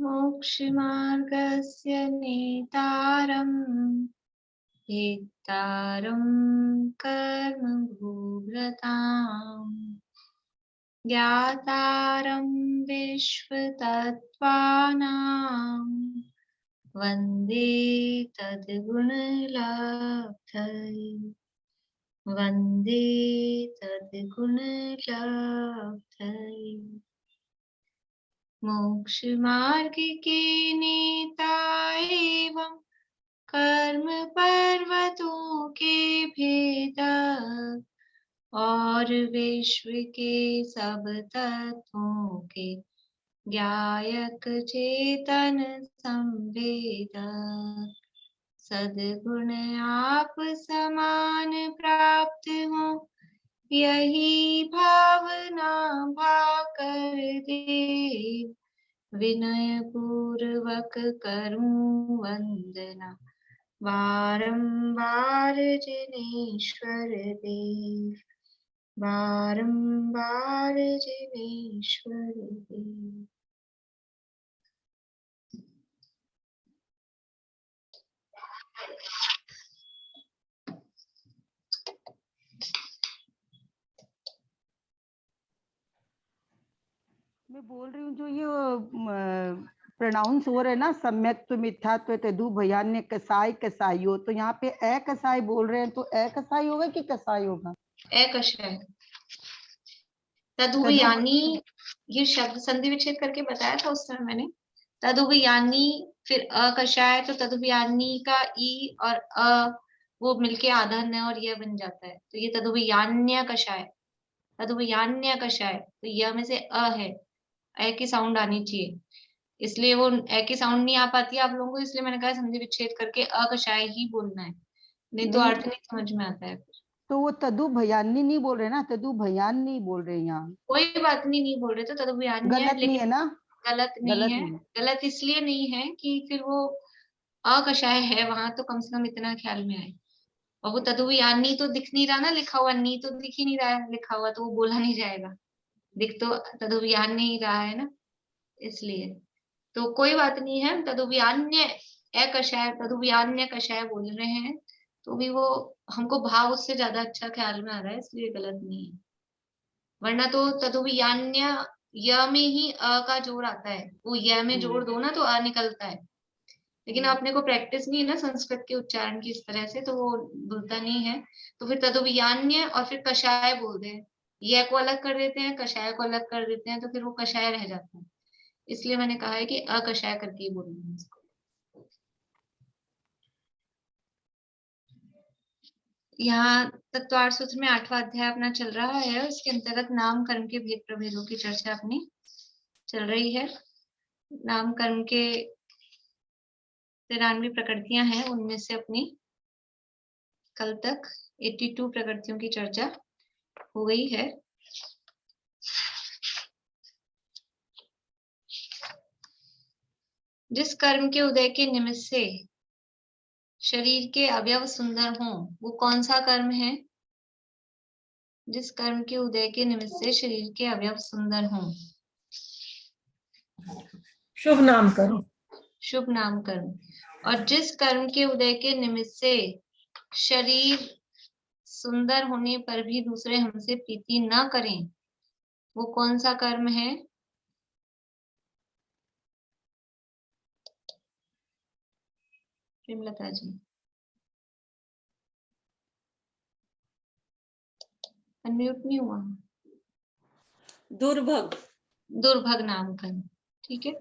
मोक्षमार्गस्य नेतारम् हेतारं कर्मभूव्रताम् ज्ञातारं विश्वतत्त्वानां वन्दे तद्गुणलब्धये वन्दे तद्गुणलब्धये। मोक्षमार्ग के नेता एवं कर्म पर्वतों के भेदक और विश्व के सब तत्वों के ज्ञायक चेतन संवेदक सद्गुण आप समान प्राप्त हो यही भावना भाकर दे विनय पूर्वक करूं वंदना बारंबार जिनेश्वर देव बारंबार जिनेश्वर देव। मैं बोल रही हूँ जो ये प्रोनाउंस हो रहे हैं ना, सम्यक्त्व मिथ्यात्व तदु भयान्य कसाय कसायो, तो यहाँ पे ए कसाय बोल रहे हैं, तो ए कसाय होगा कि कसाय होगा? ए कसाय। तदुभयानी ये शब्द संधि विच्छेद करके बताया था उस समय मैंने। तदुभयानी फिर अकषाय, तो तदुभयानी का ई और अ वो मिलके आधा न और यह बन जाता है, तो ये तदुभयान्य कषाय। तदुभयान्य कषाय, तो यह में से अ है, ए की साउंड आनी चाहिए, इसलिए वो ए की साउंड नहीं आ पाती है आप लोगों को, इसलिए मैंने कहा संधि विच्छेद करके अकषाय ही बोलना है, नहीं तो अर्थ नहीं समझ में आता है। तो वो तदु भयानी नहीं बोल रहे ना, तदु भयान नहीं बोल रहे यहाँ। कोई बात नहीं, नहीं बोल रहे तो तदुभयान्य, गलत नहीं है ना? गलत नहीं है। गलत इसलिए नहीं है कि फिर वो अकषाय है वहां, तो कम से कम इतना ख्याल में आए। और वो तदुभयानी तो दिख नहीं रहा ना लिखा हुआ, नी तो दिख ही नहीं रहा है लिखा हुआ, तो वो बोला नहीं जाएगा, दिख तो तदुभयान नहीं रहा है ना, इसलिए। तो कोई बात नहीं है, तदुभयान्य अकषाय तदुभयान्य कषाय बोल रहे हैं, तो भी वो हमको भाव उससे ज्यादा अच्छा ख्याल में आ रहा है, इसलिए गलत नहीं है। वरना तो तदुभयान्य य में ही अ का जोड़ आता है, वो य में जोड़ दो ना तो अ निकलता है, लेकिन अपने को प्रैक्टिस नहीं है ना संस्कृत के उच्चारण की इस तरह से, तो वो बोलता नहीं है, तो फिर तदुभयान्य और फिर कषाय बोल दे, य को अलग कर देते हैं, कषाय को अलग कर देते हैं, तो फिर वो कषाय रह जाता है, इसलिए मैंने कहा है कि अकषाय करके ही बोलना है इसको। यहाँ तत्वार्थ सूत्र में 8वां अध्याय अपना चल रहा है, उसके अंतर्गत नाम कर्म के भेद प्रभेदों की चर्चा अपनी चल रही है। नाम कर्म के 93 प्रकृतियां हैं, उनमें से अपनी कल तक 82 प्रकृतियों की चर्चा हो गई है। जिस कर्म के उदय के निमित्त से शरीर के अवयव सुंदर हों, वो कौन सा कर्म है? जिस कर्म के उदय के निमित्त से शरीर के अवयव सुंदर हों, शुभ नाम कर्म। शुभ नाम कर्म। और जिस कर्म के उदय के निमित्त से शरीर सुंदर होने पर भी दूसरे हमसे प्रीति न करें, वो कौन सा कर्म है? प्रेमलता जी, अनम्यूट नहीं हुआ। दुर्भग। दुर्भग नाम कर्म, ठीक है।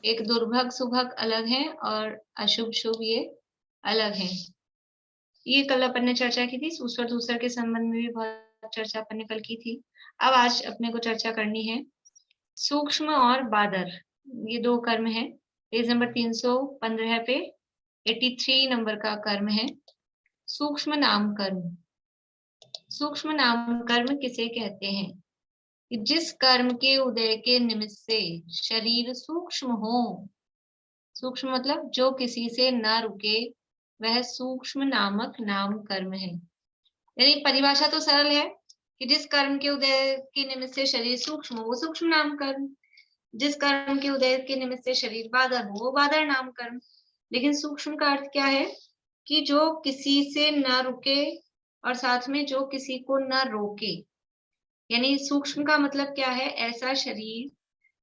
एक दुर्भग सुभग अलग है और अशुभ शुभ ये अलग है। ये कल अपन ने चर्चा की थी, सूस्वर दूसर के संबंध में भी बहुत चर्चा अपन ने कल की थी। अब आज अपने को चर्चा करनी है सूक्ष्म और बादर, ये दो कर्म है। पेज नंबर 315 पे 83 नंबर का कर्म है सूक्ष्म नाम कर्म। सूक्ष्म नाम कर्म किसे कहते हैं? कि जिस कर्म के उदय के निमित्त से शरीर सूक्ष्म हो, सूक्ष्म मतलब जो किसी से न रुके, वह सूक्ष्म नामक नाम कर्म है। यानी परिभाषा तो सरल है कि जिस कर्म के उदय के निमित्त से शरीर सूक्ष्म हो, वो सूक्ष्म नाम कर्म। जिस कर्म के उदय के निमित्त से शरीर बादर हो वो बादर नाम कर्म। लेकिन सूक्ष्म का अर्थ क्या है कि जो किसी से न रुके और साथ में जो किसी को न रोके। यानी सूक्ष्म का मतलब क्या है, ऐसा शरीर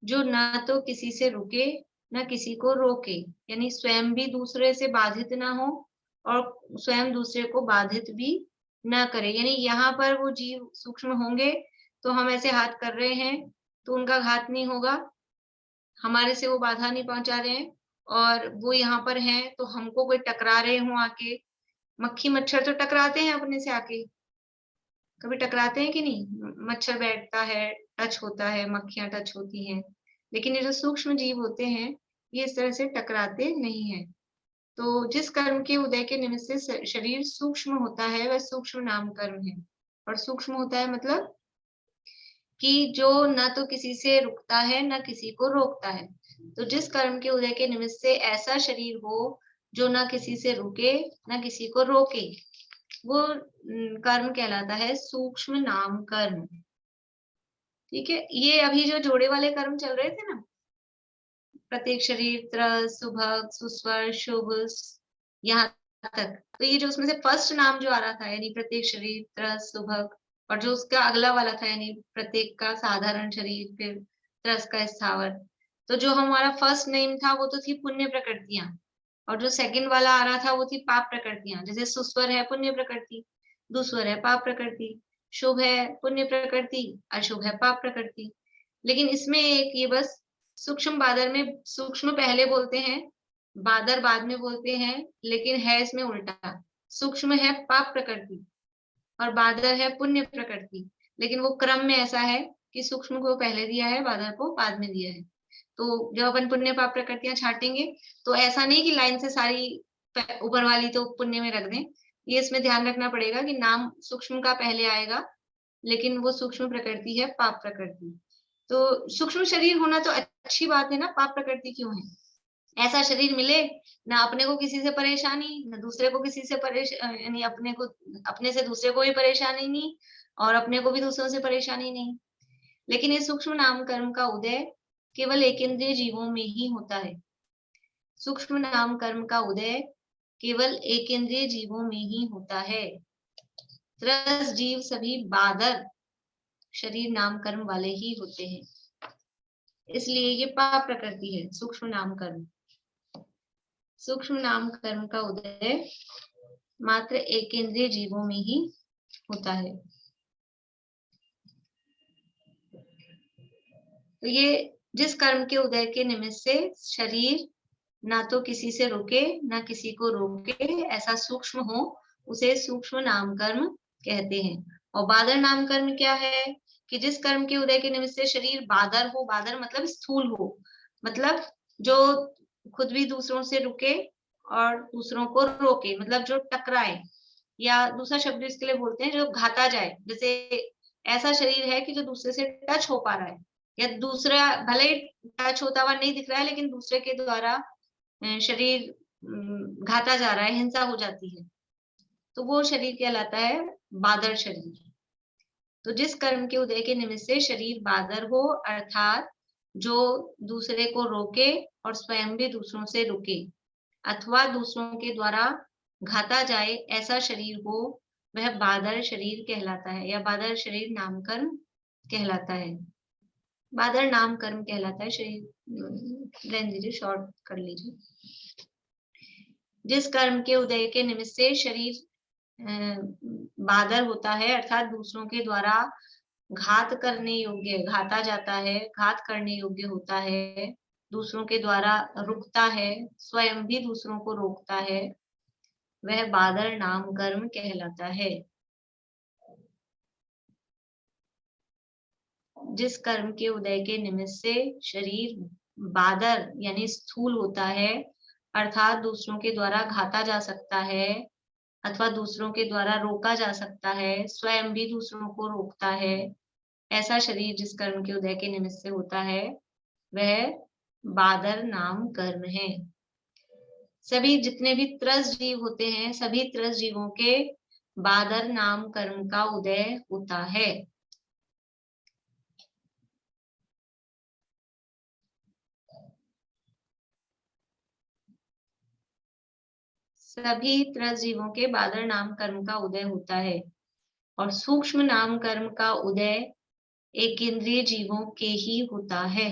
जो न तो किसी से रुके न किसी को रोके, यानी स्वयं भी दूसरे से बाधित ना हो और स्वयं दूसरे को बाधित भी न करे। यानी यहाँ पर वो जीव सूक्ष्म होंगे तो हम ऐसे हाथ कर रहे हैं तो उनका घात नहीं होगा, हमारे से वो बाधा नहीं पहुंचा रहे हैं। और वो यहाँ पर हैं तो हमको कोई टकरा रहे हो आके, मक्खी मच्छर तो टकराते हैं अपने से आके, कभी टकराते हैं कि नहीं? मच्छर बैठता है, टच होता है, मक्खियां टच होती हैं, लेकिन ये जो सूक्ष्म जीव होते हैं ये इस तरह से टकराते नहीं है। तो जिस कर्म के उदय के निमित्त से शरीर सूक्ष्म होता है वह सूक्ष्म नाम कर्म है। और सूक्ष्म होता है मतलब कि जो न तो किसी से रुकता है न किसी को रोकता है। तो जिस कर्म के उदय के निमित्त से ऐसा शरीर हो जो न किसी से रुके न किसी को रोके, वो कर्म कहलाता है सूक्ष्म नाम कर्म। ठीक है, ये अभी जो जोड़े वाले कर्म चल रहे थे ना, प्रत्येक शरीर, त्रस, सुभग, सुस्वर, शुभ, यहाँ तक, तो ये जो उसमें से फर्स्ट नाम जो आ रहा था यानी प्रत्येक शरीर, त्रस, सुभग, और जो उसका अगला वाला था यानी प्रत्येक का साधारण शरीर, फिर त्रस का स्थावर, तो जो हमारा फर्स्ट नेम था वो तो थी पुण्य प्रकृतियां, और जो सेकंड वाला आ रहा था वो थी पाप प्रकृतियां। जैसे सुस्वर है पुण्य प्रकृति, दुस्वर है पाप प्रकृति, शुभ है पुण्य प्रकृति, अशुभ है पाप प्रकृति। लेकिन इसमें एक ये बस सूक्ष्म बादर में सूक्ष्म पहले बोलते हैं, बादर बाद में बोलते हैं, लेकिन है इसमें उल्टा। सूक्ष्म है पाप प्रकृति और बादर है पुण्य प्रकृति, लेकिन वो क्रम में ऐसा है कि सूक्ष्म को पहले दिया है, बादर को बाद में दिया है। तो जब अपन पुण्य पाप प्रकृतियां छाटेंगे तो ऐसा नहीं कि लाइन से सारी ऊपर वाली तो पुण्य में रख दें, ये इसमें ध्यान रखना पड़ेगा कि नाम सूक्ष्म का पहले आएगा, लेकिन वो सूक्ष्म प्रकृति है पाप प्रकृति। तो सूक्ष्म शरीर होना तो अच्छी बात है ना, पाप प्रकृति क्यों है? ऐसा शरीर मिले ना अपने को किसी से परेशानी, ना दूसरे को किसी से यानी अपने को, अपने से दूसरे को भी परेशानी नहीं और अपने को भी दूसरों से परेशानी नहीं। लेकिन ये सूक्ष्म नाम कर्म का उदय केवल एक इंद्रिय जीवों में ही होता है। सूक्ष्म नाम कर्म का उदय केवल एक इंद्रिय जीवों में ही होता है। त्रस जीव सभी बादर शरीर नाम कर्म वाले ही होते हैं, इसलिए ये पाप प्रकृति है सूक्ष्म नाम कर्म। सूक्ष्म नाम कर्म का उदय मात्र एक इंद्रिय जीवों में ही होता है। तो ये जिस कर्म के उदय के निमित्त से शरीर ना तो किसी से रुके ना किसी को रोके, ऐसा सूक्ष्म हो, उसे सूक्ष्म नाम कर्म कहते हैं। और बादर नाम कर्म क्या है कि जिस कर्म के उदय के निमित्त से शरीर बादर हो, बादर मतलब स्थूल हो, मतलब जो खुद भी दूसरों से रुके और दूसरों को रोके, मतलब जो टकराए, या दूसरा शब्द इसके लिए बोलते हैं जो घाता जाए। जैसे ऐसा शरीर है कि जो दूसरे से टच हो पा रहा है, या दूसरा भले ही टच होता हुआ नहीं दिख रहा है लेकिन दूसरे के द्वारा शरीर घाता जा रहा है, हिंसा हो जाती है, तो वो शरीर कहलाता है बादर शरीर। तो जिस कर्म के उदय के निमित्त से शरीर बादर हो, अर्थात जो दूसरे को रोके और स्वयं भी दूसरों से रुके, अथवा दूसरों के द्वारा घाता जाए, ऐसा शरीर हो, वह बादर शरीर कहलाता है, या बादर शरीर नाम कर्म कहलाता है। बादर नाम कर्म कहलाता है शरीर। रहने दीजिए, शॉर्ट कर लीजिए। जिस कर्म के उदय के निमित्त से शरीर बादर होता है, अर्थात दूसरों के द्वारा घात करने योग्य, घाता जाता है, घात करने योग्य होता है, दूसरों के द्वारा रुकता है, स्वयं भी दूसरों को रोकता है, वह बादर नाम कर्म कहलाता है। जिस कर्म के उदय के निमित्त से शरीर बादर यानी स्थूल होता है, अर्थात दूसरों के द्वारा घाता जा सकता है अथवा दूसरों के द्वारा रोका जा सकता है, स्वयं भी दूसरों को रोकता है, ऐसा शरीर जिस कर्म के उदय के निमित्त से होता है वह बादर नाम कर्म है। सभी जितने भी त्रस जीव होते हैं, सभी त्रस जीवों के बादर नाम कर्म का उदय होता है। सभी त्रस जीवों के बादर नाम कर्म का उदय होता है और सूक्ष्म नाम कर्म का उदय एक इंद्रिय जीवों के ही होता है।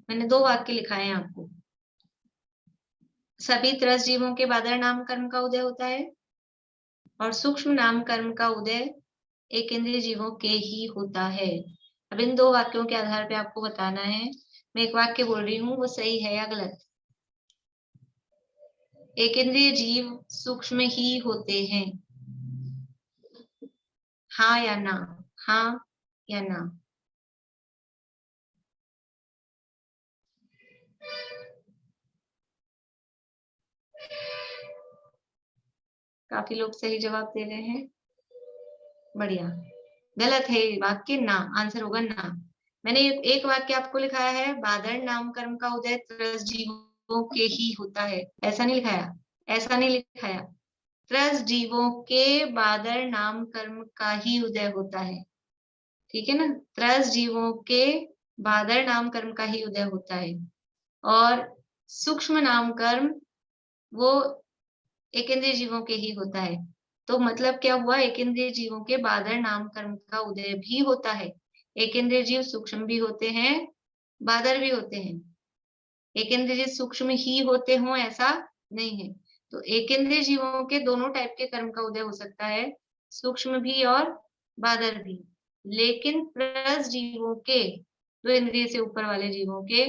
मैंने 2 वाक्य लिखाए हैं आपको। सभी त्रस जीवों के बादर नाम कर्म का उदय होता है और सूक्ष्म नाम कर्म का उदय एक इंद्रिय जीवों के ही होता है। अब इन 2 वाक्यों के आधार पे आपको बताना है, मैं एक वाक्य बोल रही हूँ वो सही है या गलत। एक इंद्रिय जीव सूक्ष्म ही होते हैं, हाँ या ना? हाँ या ना? काफी लोग सही जवाब दे रहे हैं, बढ़िया। गलत है वाक्य, ना, आंसर होगा ना। मैंने एक वाक्य आपको लिखाया है, बादर नाम कर्म का उदय त्रस जीवों के ही होता है, ऐसा नहीं लिखाया, ऐसा नहीं लिखाया। त्रस जीवों के बादर नाम कर्म का ही उदय होता है, ठीक है ना? त्रस जीवों के बादर नाम कर्म का ही उदय होता है और सूक्ष्म नाम कर्म वो एक इंद्रिय जीवों के ही होता है। तो मतलब क्या हुआ, एक इंद्रिय जीवों के बादर नाम कर्म का उदय भी होता है। एक इंद्रिय जीव सूक्ष्म भी होते हैं, बादर भी होते हैं। एक इंद्रिय जीव सूक्ष्म ही होते हों ऐसा नहीं है। तो एक इंद्रिय जीवों के दोनों टाइप के कर्म का उदय हो सकता है, सूक्ष्म भी और बादर भी। लेकिन त्रस जीवों के, 2 इंद्रिय से ऊपर वाले जीवों के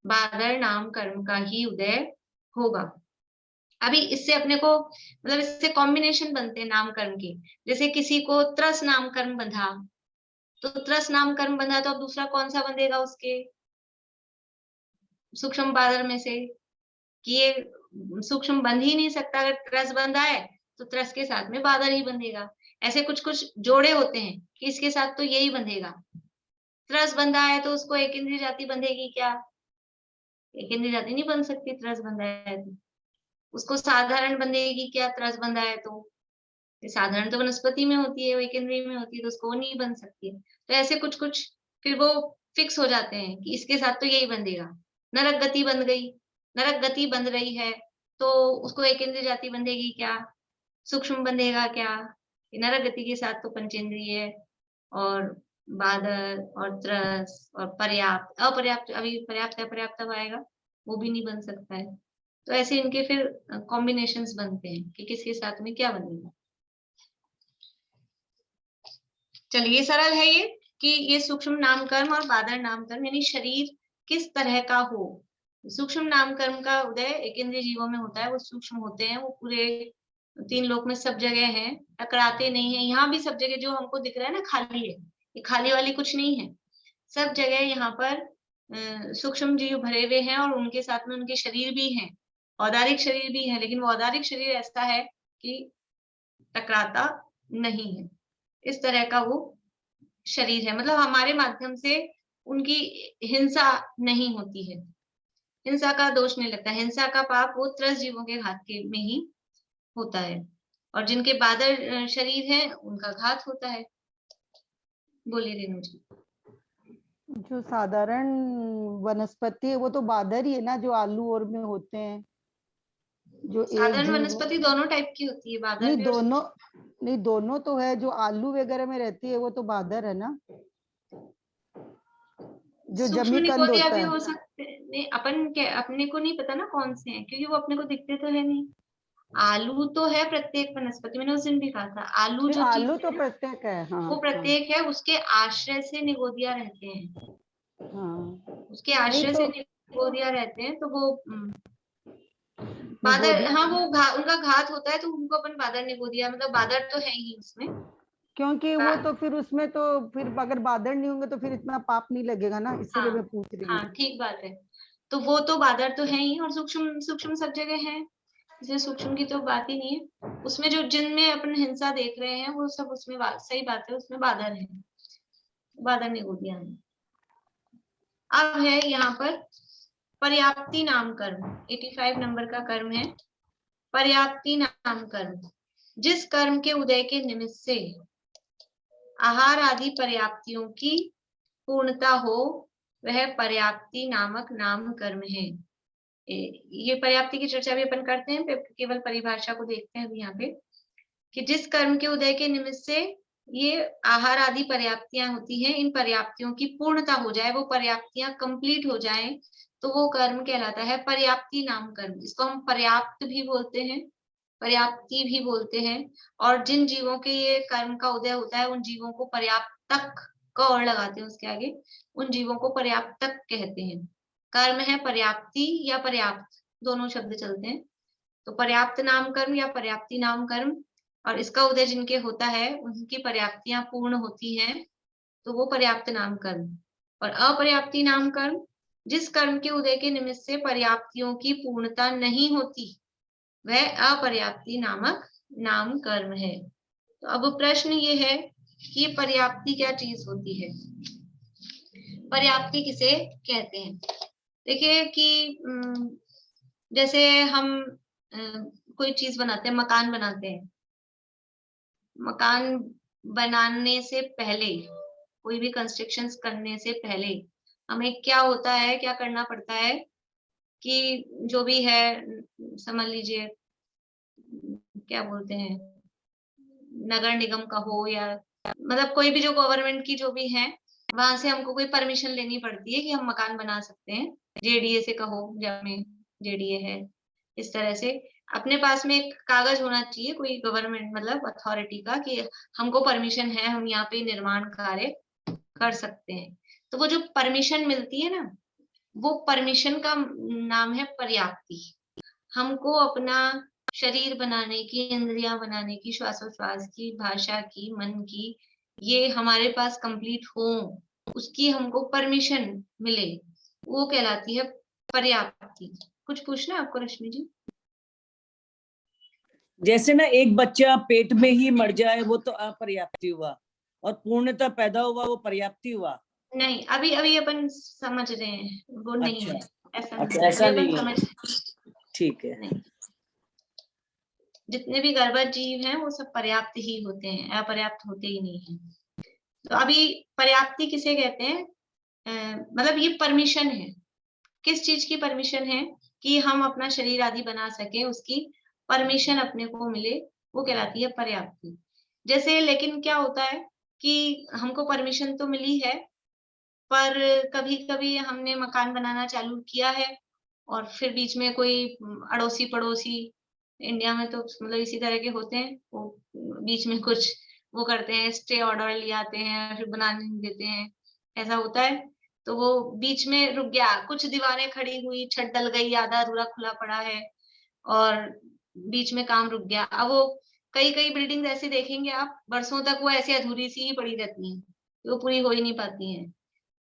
बादर नाम कर्म का ही उदय होगा। अभी इससे अपने को मतलब इससे कॉम्बिनेशन बनते हैं नाम कर्म के। जैसे किसी को त्रस नाम कर्म बंधा, तो त्रस नाम कर्म बंधा तो अब दूसरा कौन सा बंधेगा उसके सूक्ष्म बादर में से, कि ये सूक्ष्म बंध ही नहीं सकता। अगर त्रस बंधा है तो त्रस के साथ में बादर ही बंधेगा। ऐसे कुछ कुछ जोड़े होते हैं कि इसके साथ तो यही बंधेगा। त्रस बंधा है तो उसको एक इंद्रिय जाति बंधेगी क्या? एक इंद्रिय जाति नहीं बन सकती त्रस बंधा है तो। उसको साधारण बंधेगी क्या त्रस बंधा है तो? साधारण तो वनस्पति में होती है, वो एक इंद्रिय में होती है, तो उसको नहीं बन सकती है। तो ऐसे कुछ कुछ फिर वो फिक्स हो जाते हैं कि इसके साथ तो यही बंधेगा। नरक गति बंध गई, नरक गति बंध रही है तो उसको एक इंद्रिय जाति बंधेगी क्या? सूक्ष्म बंधेगा क्या? नरक गति के साथ तो पंचेंद्रिय और बादर और त्रस और पर्याप्त, अपर्याप्त, अभी पर्याप्त अपर्याप्त अब आएगा, वो भी नहीं बन सकता है। तो ऐसे इनके फिर कॉम्बिनेशंस बनते हैं कि किसके साथ में क्या बनेगा। चलिए सरल है ये कि ये सूक्ष्म नाम कर्म और बादर नाम कर्म यानी शरीर किस तरह का हो। सूक्ष्म नाम कर्म का उदय एक इंद्रिय जीवों में होता है, वो सूक्ष्म होते हैं, वो पूरे 3 लोक में सब जगह हैं, टकराते नहीं है। यहाँ भी सब जगह जो हमको दिख रहा है ना खाली है, ये खाली वाली कुछ नहीं है। सब जगह यहाँ पर सूक्ष्म जीव भरे हुए हैं और उनके साथ में उनके शरीर भी हैं, औदारिक शरीर भी है, लेकिन वो औदारिक शरीर ऐसा है कि टकराता नहीं है। इस तरह का वो शरीर है, मतलब हमारे माध्यम से उनकी हिंसा नहीं होती है, हिंसा का दोष नहीं लगता। हिंसा का पाप वो त्रस जीवों के घात के में ही होता है और जिनके बादर शरीर है उनका घात होता है। बोलिए रेणु जी। जो साधारण वनस्पति है वो तो बादर ही है ना, जो आलू और में होते हैं। जो एक साधारण जीव वनस्पति दोनों टाइप की होती है, बादर नहीं भी और दोनों नहीं, दोनों तो है। जो आलू वगैरह में रहती है वो तो बादर है ना, जो सूक्ष्म जमीकंद निगोदिया होता भी है। हो सकते हैं। नहीं, अपने को नहीं पता ना कौन से हैं, क्योंकि वो अपने को दिखते तो है नहीं। आलू तो है प्रत्येक वनस्पति, मैंने उस दिन भी कहा था आलू नहीं, जो आलू चीज तो है प्रत्येक है। हाँ वो हाँ प्रत्येक है, उसके आश्रय से निगोदिया रहते हैं, हाँ। उसके नहीं आश्रय तो से निगोदिया रहते हैं, तो वो बादर, निगोदिया हाँ वो उनका घात होता है तो उनको अपन बादर निगोदिया, मतलब बादर तो है ही उसमें। क्योंकि वो तो फिर उसमें तो फिर अगर बादर नहीं होंगे तो फिर इतना पाप नहीं लगेगा ना, इसीलिए मैं हाँ पूछ रही हाँ हूँ। ठीक बात है। तो वो तो बादर तो है ही और सूक्ष्म सूक्ष्म सब जगह है, इसलिए सूक्ष्म की तो बात ही नहीं है। उसमें जो जिनमें अपन हिंसा देख रहे हैं वो सब उसमें सही बात है, उसमें बादर है, बादर निगोदिया है। अब है यहाँ पर पर्याप्ति नाम कर्म, 85 नंबर का कर्म है पर्याप्ति नाम कर्म। जिस कर्म के उदय के निमित्त से आहार आदि पर्याप्तियों की पूर्णता हो वह पर्याप्ति नामक नाम कर्म है। ये पर्याप्ति की चर्चा भी अपन करते हैं, केवल परिभाषा को देखते हैं अभी यहाँ पे, कि जिस कर्म के उदय के निमित्त से ये आहार आदि पर्याप्तियां होती हैं, इन पर्याप्तियों की पूर्णता हो जाए, वो पर्याप्तियां कंप्लीट हो जाएं, तो वो कर्म कहलाता है पर्याप्ति नाम कर्म। इसको हम पर्याप्त भी बोलते हैं, पर्याप्ति भी बोलते हैं। और जिन जीवों के ये कर्म का उदय होता है, उन जीवों को पर्याप्तक का और लगाते हैं उसके आगे, उन जीवों को पर्याप्तक कहते हैं। कर्म है पर्याप्ति या पर्याप्त, दोनों शब्द चलते हैं। तो पर्याप्त नाम कर्म या पर्याप्ति नाम कर्म, और इसका उदय जिनके होता है, उनकी पर्याप्तियां पूर्ण होती हैं, तो वो पर्याप्त नाम कर्म। और अपर्याप्ति नाम कर्म, जिस कर्म के उदय के निमित्त से पर्याप्तियों की पूर्णता नहीं होती, वह अपर्याप्ति नामक नाम कर्म है। तो अब प्रश्न ये है कि पर्याप्ति क्या चीज होती है, पर्याप्ति किसे कहते हैं। देखिए कि जैसे हम कोई चीज बनाते हैं, मकान बनाते हैं, मकान बनाने से पहले, कोई भी कंस्ट्रक्शंस करने से पहले हमें क्या होता है, क्या करना पड़ता है कि जो भी है, समझ लीजिए क्या बोलते हैं, नगर निगम का हो या मतलब कोई भी जो गवर्नमेंट की जो भी है, वहां से हमको कोई परमिशन लेनी पड़ती है कि हम मकान बना सकते हैं। जेडीए से कहो, जब में जेडीए है, इस तरह से अपने पास में एक कागज होना चाहिए, कोई गवर्नमेंट मतलब अथॉरिटी का, कि हमको परमिशन है, हम यहाँ पे निर्माण कार्य कर सकते हैं। तो वो जो परमिशन मिलती है ना, वो परमिशन का नाम है पर्याप्ति। हमको अपना शरीर बनाने की, इंद्रियां बनाने की, श्वासोश्वास की, भाषा की, मन की, ये हमारे पास कंप्लीट हो, उसकी हमको परमिशन मिले, वो कहलाती है पर्याप्ति। कुछ पूछना है आपको रश्मि जी? जैसे ना एक बच्चा पेट में ही मर जाए, वो तो अपर्याप्ति हुआ, और पूर्णता पैदा हुआ, वो पर्याप्ति हुआ। नहीं, अभी अभी अपन समझ रहे हैं, वो नहीं है, ऐसा अच्छा, ऐसा नहीं है, समझ, ठीक है। नहीं, जितने भी गर्भस्थ जीव हैं वो सब पर्याप्त ही होते हैं, अपर्याप्त होते ही नहीं है। तो अभी पर्याप्ति किसे कहते हैं, मतलब ये परमिशन है, किस चीज की परमिशन है, कि हम अपना शरीर आदि बना सके, उसकी परमिशन अपने को मिले, वो कहलाती है पर्याप्ति। जैसे लेकिन क्या होता है कि हमको परमिशन तो मिली है, पर कभी कभी हमने मकान बनाना चालू किया है, और फिर बीच में कोई अड़ोसी पड़ोसी, इंडिया में तो मतलब इसी तरह के होते हैं, वो बीच में कुछ वो करते हैं, स्टे ऑर्डर ले आते हैं, फिर बनाने नहीं देते हैं, ऐसा होता है। तो वो बीच में रुक गया, कुछ दीवारें खड़ी हुई, छत डल गई, आधा अधूरा खुला पड़ा है, और बीच में काम रुक गया। अब वो कई कई बिल्डिंग ऐसी देखेंगे आप, बरसों तक वो ऐसी अधूरी सी ही पड़ी रहती हैं, वो पूरी हो ही नहीं पाती हैं।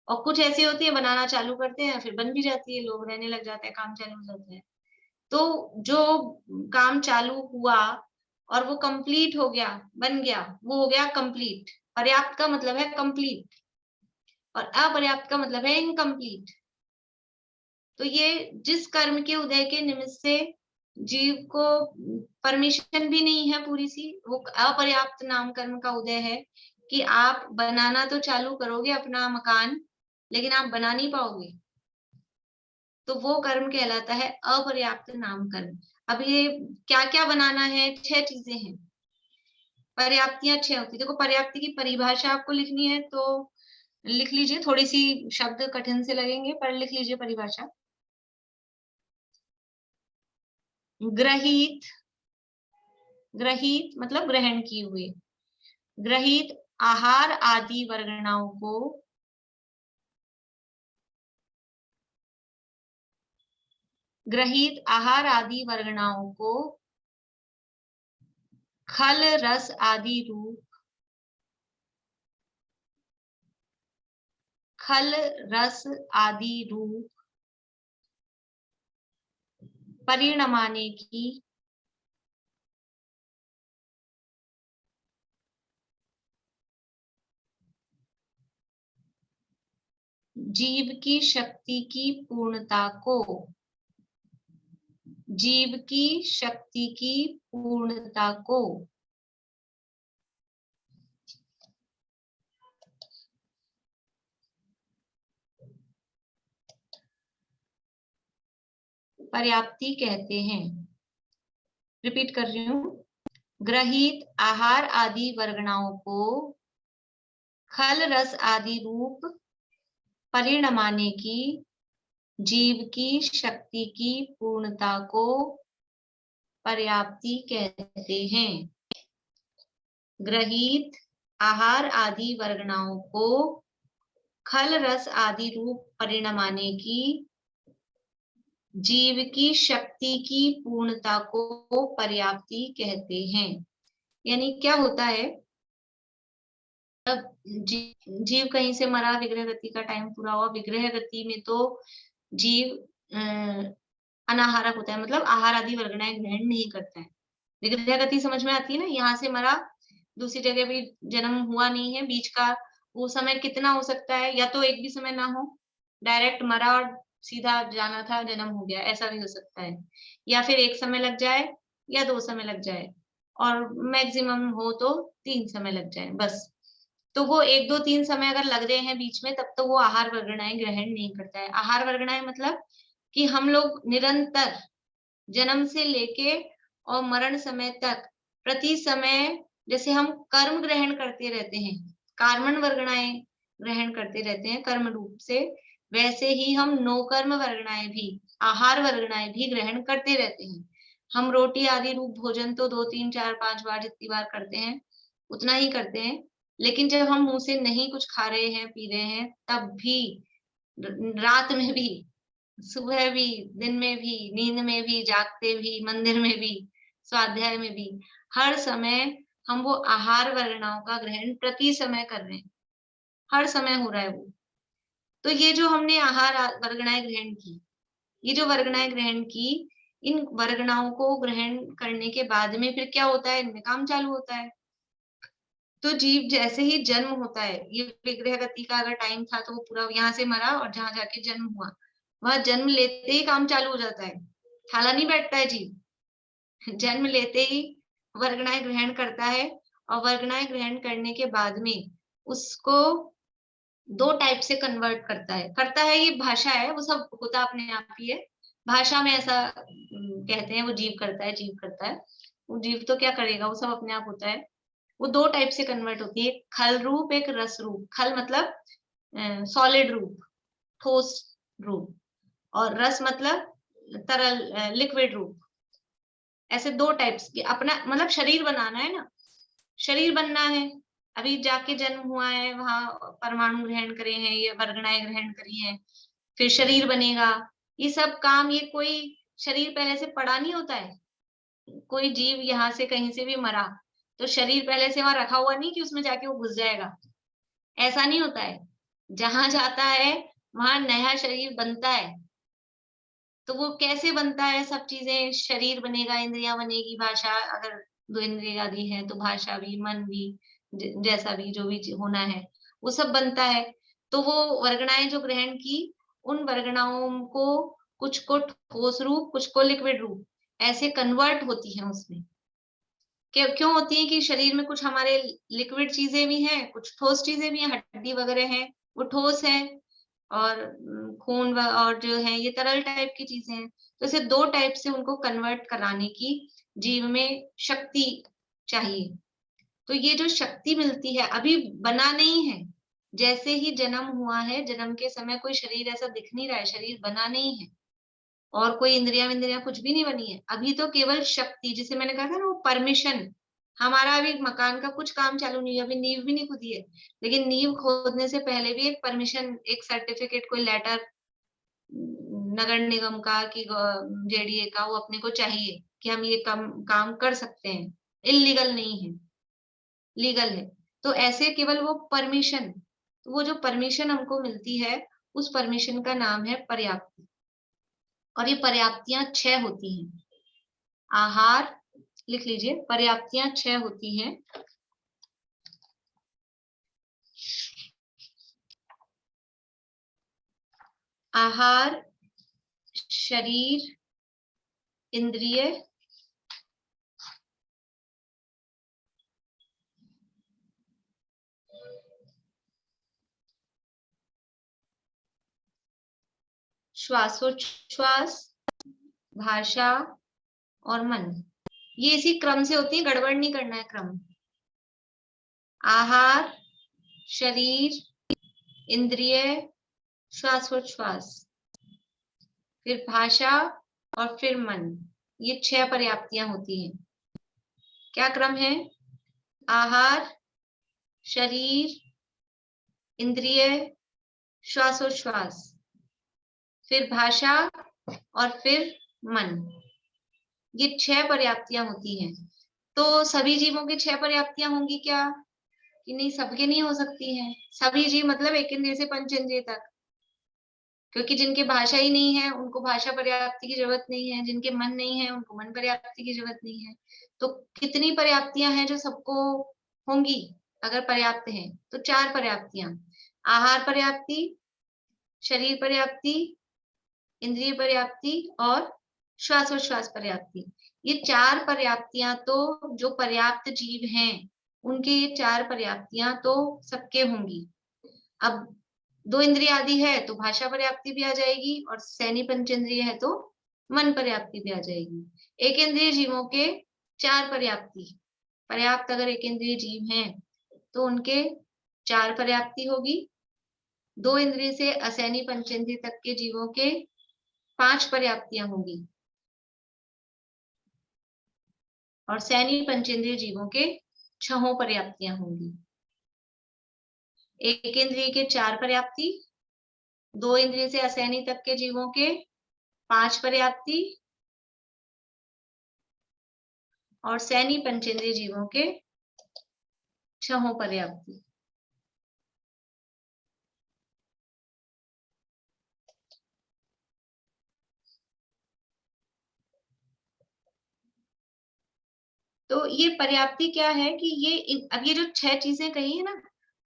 और कुछ ऐसी होती है, बनाना चालू करते हैं, फिर बन भी जाती है, लोग रहने लग जाते हैं, काम चालू हो जाता है। तो जो काम चालू हुआ और वो कंप्लीट हो गया, बन गया, वो हो गया कंप्लीट। पर्याप्त का मतलब है कंप्लीट, और अपर्याप्त का मतलब है इनकम्प्लीट। तो ये जिस कर्म के उदय के निमित्त से जीव को परमिशन भी नहीं है पूरी सी, वो अपर्याप्त नाम कर्म का उदय है, कि आप बनाना तो चालू करोगे अपना मकान, लेकिन आप बना नहीं पाओगे, तो वो कर्म कहलाता है अपर्याप्त नाम कर्म। अब ये क्या क्या बनाना है, 6 चीजें हैं, पर्याप्तियां 6 होती है। देखो, पर्याप्ति की परिभाषा आपको लिखनी है तो लिख लीजिए, थोड़ी सी शब्द कठिन से लगेंगे, पर लिख लीजिए परिभाषा। ग्रहित, ग्रहित मतलब ग्रहण किए हुए, ग्रहित आहार आदि वर्गणाओं को ग्रहित आहार आदि वर्गणाओं को खल रस आदि रूप, खल रस आदि रूप परिणमाने की जीव की शक्ति की पूर्णता को, जीव की शक्ति की पूर्णता को पर्याप्ति कहते हैं। रिपीट कर रही हूँ, ग्रहित आहार आदि वर्गणाओं को खल रस आदि रूप परिणमाने की जीव की शक्ति की पूर्णता को पर्याप्ति कहते हैं। ग्रहित आहार आदि वर्गणाओं को खल रस आदि रूप परिणमाने की जीव की शक्ति की पूर्णता को पर्याप्ति कहते हैं। यानी क्या होता है, अब जीव कहीं से मरा, विग्रह गति का टाइम पूरा हुआ, विग्रह गति में तो जीव अनाहारक होता है, मतलब आहार आदि वर्गणाएं ग्रहण नहीं करता है। विग्रह गति समझ में आती है ना, यहाँ से मरा, दूसरी जगह भी जन्म हुआ नहीं है, बीच का वो समय कितना हो सकता है, या तो एक भी समय ना हो, डायरेक्ट मरा और सीधा जाना था, जन्म हो गया, ऐसा भी हो सकता है, या फिर एक समय लग जाए या 2 समय लग जाए, और मैक्सिमम हो तो 3 समय लग जाए बस। तो वो 1, 2, 3 समय अगर लग रहे हैं बीच में, तब तो वो आहार वर्गणाएं ग्रहण नहीं करता है। आहार वर्गणाएं मतलब कि हम लोग निरंतर जन्म से लेके और मरण समय तक प्रति समय जैसे हम कर्म ग्रहण करते रहते हैं, कार्मण वर्गणाएं ग्रहण करते रहते हैं कर्म रूप से, वैसे ही हम नो कर्म वर्गणाएं भी, आहार वर्गणाएं भी ग्रहण करते रहते हैं। हम रोटी आदि रूप भोजन तो 2, 3, 4, 5 बार जितनी बार करते हैं उतना ही करते हैं, लेकिन जब हम मुंह से नहीं कुछ खा रहे हैं, पी रहे हैं, तब भी, रात में भी, सुबह भी, दिन में भी, नींद में भी, जागते भी, मंदिर में भी, स्वाध्याय में भी, हर समय हम वो आहार वर्गणाओं का ग्रहण प्रति समय कर रहे हैं, हर समय हो रहा है वो। तो ये जो हमने आहार वर्गणाएं ग्रहण की, ये जो वर्गणाएं ग्रहण की, इन वर्गणाओं को ग्रहण करने के बाद में फिर क्या होता है, इनमें काम चालू होता है। तो जीव जैसे ही जन्म होता है, ये विग्रह गति का अगर टाइम था तो वो पूरा यहाँ से मरा और जहां जाके जन्म हुआ, वह जन्म लेते ही काम चालू हो जाता है, थाला नहीं बैठता है जीव। जन्म लेते ही वर्गणाएं ग्रहण करता है, और वर्गणाएं ग्रहण करने के बाद में उसको 2 टाइप से कन्वर्ट करता है, ये भाषा है, वो सब होता अपने आप ही है, भाषा में ऐसा कहते हैं, वो जीव करता है। वो जीव तो क्या करेगा, वो सब अपने आप होता है। वो 2 टाइप से कन्वर्ट होती है, एक खल रूप, एक रस रूप। खल मतलब सॉलिड रूप, ठोस रूप, और रस मतलब तरल, लिक्विड रूप। ऐसे 2 टाइप्स की, अपना मतलब शरीर बनाना है ना, शरीर बनना है, अभी जाके जन्म हुआ है, वहां परमाणु ग्रहण करे हैं, ये वर्गणाएं ग्रहण करी हैं, फिर शरीर बनेगा। ये सब काम, ये कोई शरीर पहले से पड़ा नहीं होता है। कोई जीव यहाँ से कहीं से भी मरा तो शरीर पहले से वहां रखा हुआ नहीं कि उसमें जाके वो घुस जाएगा, ऐसा नहीं होता है। जहां जाता है वहां नया शरीर बनता है। तो वो कैसे बनता है, सब चीजें, शरीर बनेगा, इंद्रियां बनेगी, भाषा, अगर 2 इंद्रियां आदि है तो भाषा भी, मन भी, जैसा भी जो भी होना है वो सब बनता है। तो वो वर्गणाएं जो ग्रहण की, उन वर्गणाओं को कुछ को ठोस रूप, कुछ को लिक्विड रूप, ऐसे कन्वर्ट होती है उसमें। क्यों होती है कि शरीर में कुछ हमारे लिक्विड चीजें भी हैं, कुछ ठोस चीजें भी हैं, हड्डी वगैरह हैं, वो ठोस है, और खून और जो है ये तरल टाइप की चीजें हैं। तो इसे 2 टाइप से उनको कन्वर्ट कराने की जीव में शक्ति चाहिए। तो ये जो शक्ति मिलती है, अभी बना नहीं है, जैसे ही जन्म हुआ है, जन्म के समय कोई शरीर ऐसा दिख नहीं रहा है, शरीर बना नहीं है, और कोई इंद्रियां कुछ भी नहीं बनी है। अभी तो केवल शक्ति, जिसे मैंने कहा था ना, वो परमिशन, हमारा अभी मकान का कुछ काम चालू नहीं है, अभी नींव भी नहीं खुदी है, लेकिन नींव खोदने से पहले भी एक परमिशन, एक सर्टिफिकेट, कोई लेटर नगर निगम का कि जेडीए का, वो अपने को चाहिए कि हम ये काम कर सकते हैं, इलीगल नहीं है, लीगल है। तो ऐसे केवल वो परमिशन, तो वो जो परमिशन हमको मिलती है, उस परमिशन का नाम है पर्याप्ति। और ये पर्याप्तियां 6 होती हैं। आहार, लिख लीजिए, पर्याप्तियां 6 होती हैं। आहार, शरीर, इंद्रिय, श्वासोच्छ्वास, भाषा और मन, ये इसी क्रम से होती है, गड़बड़ नहीं करना है क्रम। आहार, शरीर, इंद्रिय, श्वासोच्छ्वास, फिर भाषा और फिर मन, ये 6 पर्याप्तियां होती हैं। क्या क्रम है? आहार, शरीर, इंद्रिय, श्वासोच्छ्वास, फिर भाषा और फिर मन, ये 6 पर्याप्तियां होती हैं। तो सभी जीवों की 6 पर्याप्तियां होंगी क्या? कि नहीं, सबके नहीं हो सकती हैं। सभी जीव मतलब एक इंद्रिय से पंच इंद्रिय तक, क्योंकि जिनके भाषा ही नहीं है उनको भाषा पर्याप्ति की जरूरत नहीं है, जिनके मन नहीं है उनको मन पर्याप्ति की जरूरत नहीं है। तो कितनी पर्याप्तियां हैं जो सबको होंगी अगर पर्याप्त है? तो 4 पर्याप्तियां, आहार पर्याप्ति, शरीर पर्याप्ति, इंद्रिय पर्याप्ति और श्वासोच्छ्वास पर्याप्ति। ये 4 पर्याप्तियां तो जो पर्याप्त जीव हैं उनके ये 4 पर्याप्तियां तो सबके होंगी। अब 2 इंद्रिय आदि है तो भाषा पर्याप्ति भी आ जाएगी, और सैनी पंचेंद्रिय है तो मन पर्याप्ति भी आ जाएगी। एक इंद्रिय जीवों के 4 पर्याप्ति, पर्याप्त अगर एक इंद्रिय जीव हैं तो उनके 4 पर्याप्ति होगी। 2 इंद्रिय से असैनी पंचेंद्रिय तक के जीवों के 5 पर्याप्तियां होंगी, और सैनी पंचेंद्रिय जीवों के 6 पर्याप्तियां होंगी। एक इंद्रिय के 4 पर्याप्ति, 2 इंद्रिय से असैनी तक के जीवों के 5 पर्याप्ति, और सैनी पंचेंद्रिय जीवों के 6 पर्याप्ति। तो ये पर्याप्ति क्या है कि अब ये जो 6 चीजें कही है ना,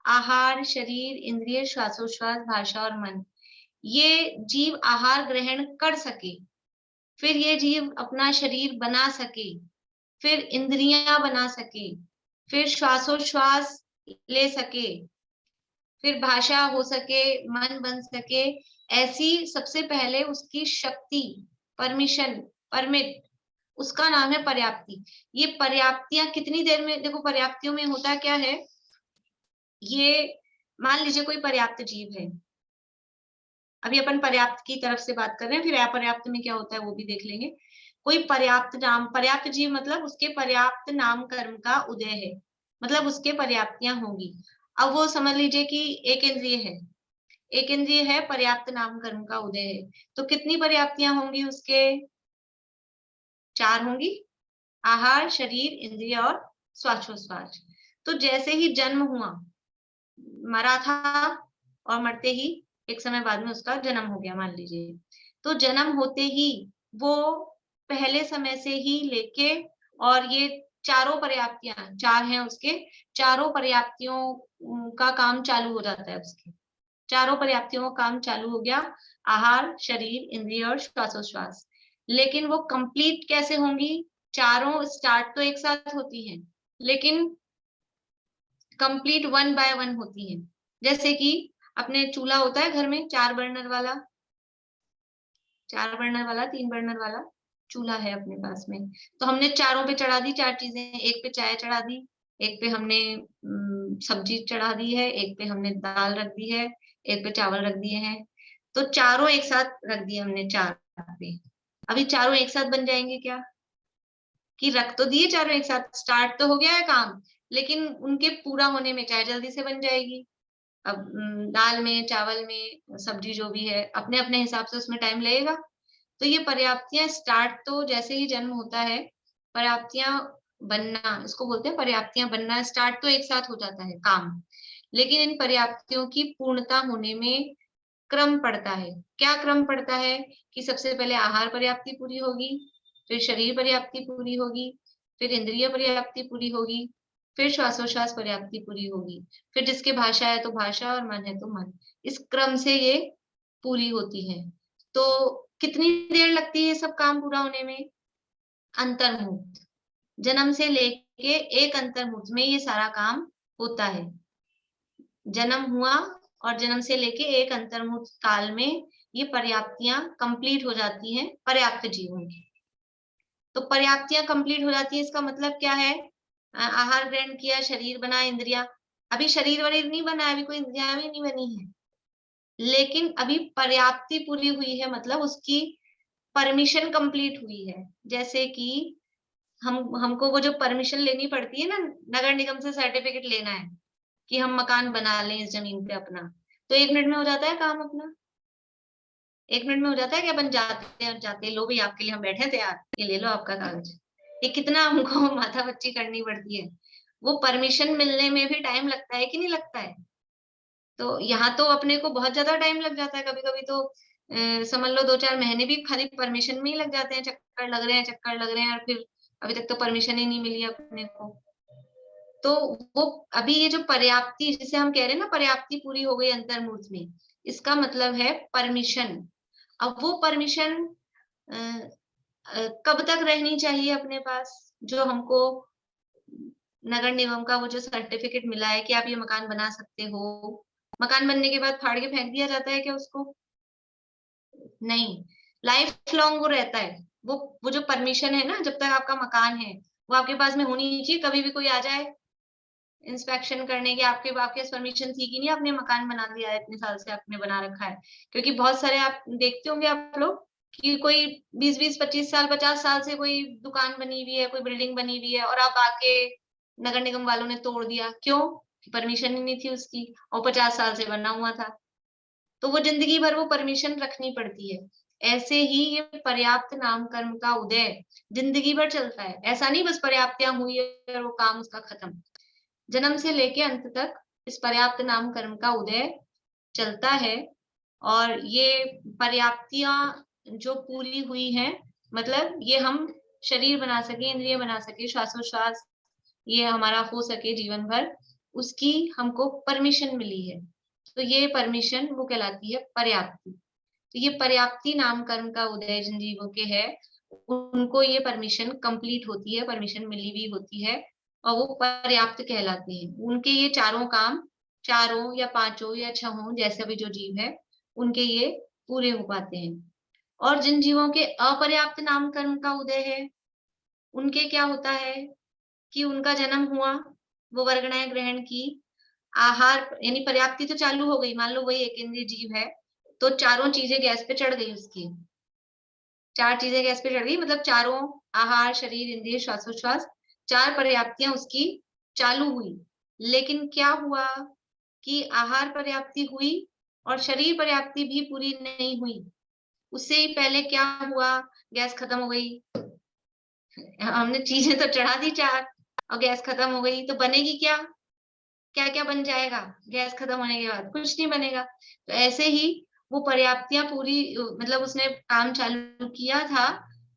आहार, शरीर, इंद्रिय, श्वासोच्छ्वास, भाषा और मन, ये जीव आहार ग्रहण कर सके, फिर ये जीव अपना शरीर बना सके, फिर इंद्रियां बना सके, फिर श्वासोच्छ्वास ले सके, फिर भाषा हो सके, मन बन सके, ऐसी सबसे पहले उसकी शक्ति, परमिशन, परमिट, उसका नाम है पर्याप्ति। ये पर्याप्तियां कितनी देर में, देखो पर्याप्तियों में होता क्या है, ये मान लीजिए कोई पर्याप्त जीव है, अभी अपन पर्याप्त की तरफ से बात कर रहे हैं, फिर अपर्याप्त में क्या होता है वो भी देख लेंगे। कोई पर्याप्त जीव मतलब उसके पर्याप्त नाम कर्म का उदय है, मतलब उसके पर्याप्तियां होंगी। अब वो समझ लीजिए कि एक इंद्रिय है, पर्याप्त नाम कर्म का उदय है, तो कितनी पर्याप्तियां होंगी उसके? 4 होंगी, आहार, शरीर, इंद्रिय और श्वासोच्छ्वास। तो जैसे ही जन्म हुआ, मरा था, और मरते ही एक समय बाद में उसका जन्म हो गया मान लीजिए, तो जन्म होते ही वो पहले समय से ही लेके, और ये चारों पर्याप्तियां 4 हैं उसके, चारों पर्याप्तियों का काम चालू हो जाता है उसके, चारों पर्याप्तियों का काम चालू हो गया, आहार, शरीर, इंद्रिय और श्वासोच्छ्वास। लेकिन वो कंप्लीट कैसे होंगी? चारों स्टार्ट तो एक साथ होती हैं, लेकिन कंप्लीट 1 बाय 1 होती हैं। जैसे कि अपने चूल्हा होता है घर में 4 बर्नर वाला, 3 बर्नर वाला चूल्हा है अपने पास में, तो हमने चारों पे चढ़ा दी 4 चीजें, एक पे चाय चढ़ा दी, एक पे हमने सब्जी चढ़ा दी है, एक पे हमने दाल रख दी है, एक पे चावल रख दिए हैं, तो चारों एक साथ रख दिए हमने 4 पे। अभी चारों एक साथ बन जाएंगे क्या? कि रख तो दिए चारों एक साथ, स्टार्ट तो हो गया है काम, लेकिन उनके पूरा होने में चाय जल्दी से बन जाएगी। अब दाल में, चावल में, सब्जी जो भी है, अपने अपने हिसाब से उसमें टाइम लगेगा। तो ये पर्याप्तियां स्टार्ट तो जैसे ही जन्म होता है, पर्याप्तियां बनना, इसको बोलते हैं पर्याप्तियां बनना, स्टार्ट तो एक साथ हो जाता है काम, लेकिन इन पर्याप्तियों की पूर्णता होने में क्रम पड़ता है। क्या क्रम पड़ता है? कि सबसे पहले आहार पर्याप्ति पूरी होगी, फिर शरीर पर्याप्ति पूरी होगी, फिर इंद्रिय पर्याप्ति पूरी होगी, फिर श्वासोच्छ्वास पर्याप्ति पूरी होगी, फिर जिसके भाषा है तो भाषा और मन है तो मन। इस क्रम से ये पूरी होती है। तो कितनी देर लगती है सब काम पूरा होने में? अंतर्मुहूर्त, जन्म से लेके एक अंतर्मुहूर्त में ये सारा काम होता है। जन्म हुआ और जन्म से लेके एक अंतर्मुख काल में ये पर्याप्तियां कंप्लीट हो जाती हैं पर्याप्त जीवों की। तो पर्याप्तियां कंप्लीट हो जाती है, इसका मतलब क्या है? आहार ग्रहण किया, शरीर बना, इंद्रिया, अभी शरीर वरीर नहीं बना, अभी कोई इंद्रिया भी नहीं बनी है, लेकिन अभी पर्याप्ति पूरी हुई है, मतलब उसकी परमिशन कंप्लीट हुई है। जैसे कि हमको वो जो परमिशन लेनी पड़ती है ना, नगर निगम से सर्टिफिकेट लेना है कि हम मकान बना लें इस जमीन पे अपना, तो 1 मिनट में हो जाता है काम अपना। 1 मिनट में हो जाता है कि अपन जाते लो भाई, आपके लिए हम बैठे थे यार, ये ले लो आपका कागज। ये कितना हमको माथापच्ची करनी पड़ती है, वो परमिशन मिलने में भी टाइम लगता है कि नहीं लगता है? तो यहाँ तो अपने को बहुत ज्यादा टाइम लग जाता है, कभी कभी तो समझ लो 2-4 महीने भी खाली परमिशन में ही लग जाते हैं, चक्कर लग रहे हैं, और फिर अभी तक तो परमिशन ही नहीं मिली अपने को। तो वो अभी ये जो पर्याप्ति जिसे हम कह रहे हैं ना, पर्याप्ति पूरी हो गई अंतर्मुख में, इसका मतलब है परमिशन। अब वो परमिशन कब तक रहनी चाहिए अपने पास? जो हमको नगर निगम का वो जो सर्टिफिकेट मिला है कि आप ये मकान बना सकते हो, मकान बनने के बाद फाड़ के फेंक दिया जाता है क्या उसको? नहीं, लाइफ लॉन्ग वो रहता है। वो जो परमिशन है ना, जब तक आपका मकान है, वो आपके पास में होनी चाहिए। कभी भी कोई आ जाए इंस्पेक्शन करने के, आपके पास परमिशन थी कि नहीं, आपने मकान बना दिया है, इतने साल से आपने बना रखा है। क्योंकि बहुत सारे आप देखते होंगे आप लोग कि कोई 20-20, 25 साल, 50 साल से कोई दुकान बनी हुई है, कोई बिल्डिंग बनी हुई है, और आप आके नगर निगम वालों ने तोड़ दिया। क्यों? परमिशन ही नहीं थी उसकी, और 50 साल से बना हुआ था। तो वो जिंदगी भर वो परमिशन रखनी पड़ती है। ऐसे ही ये पर्याप्त नाम कर्म का उदय जिंदगी भर चलता है। ऐसा नहीं बस पर्याप्तियां हुई और वो काम उसका खत्म। जन्म से लेके अंत तक इस पर्याप्त नाम कर्म का उदय चलता है। और ये पर्याप्तियां जो पूरी हुई हैं, मतलब ये हम शरीर बना सके, इंद्रिय बना सके, श्वासोश्वास ये हमारा हो सके जीवन भर, उसकी हमको परमिशन मिली है। तो ये परमिशन वो कहलाती है पर्याप्ति। तो ये पर्याप्ति नाम कर्म का उदय जिन जीवों के है, उनको ये परमिशन कंप्लीट होती है, परमिशन मिली हुई होती है, और वो पर्याप्त कहलाते हैं। उनके ये चारों काम, चारों या पांचों या छहों जैसे भी जो जीव है, उनके ये पूरे हो पाते हैं। और जिन जीवों के अपर्याप्त नाम कर्म का उदय है, उनके क्या होता है कि उनका जन्म हुआ, वो वर्गणाएं ग्रहण की, आहार यानी पर्याप्ति तो चालू हो गई, मान लो वही एक इंद्रिय जीव है, तो चारों चीजें गैस पे चढ़ गई उसकी, 4 चीजें गैस पे चढ़ गई, मतलब चारों, आहार, शरीर, इंद्रिय, श्वासोच्छ्वास, 4 पर्याप्तियां उसकी चालू हुई। लेकिन क्या हुआ कि आहार पर्याप्ति हुई और शरीर पर्याप्ति भी पूरी नहीं हुई। उससे ही पहले क्या हुआ, गैस खत्म हो गई। हमने चीजें तो चढ़ा दी 4 और गैस खत्म हो गई, तो बनेगी क्या? क्या क्या बन जाएगा गैस खत्म होने के बाद? कुछ नहीं बनेगा। तो ऐसे ही वो पर्याप्तियां पूरी, मतलब उसने काम चालू किया था,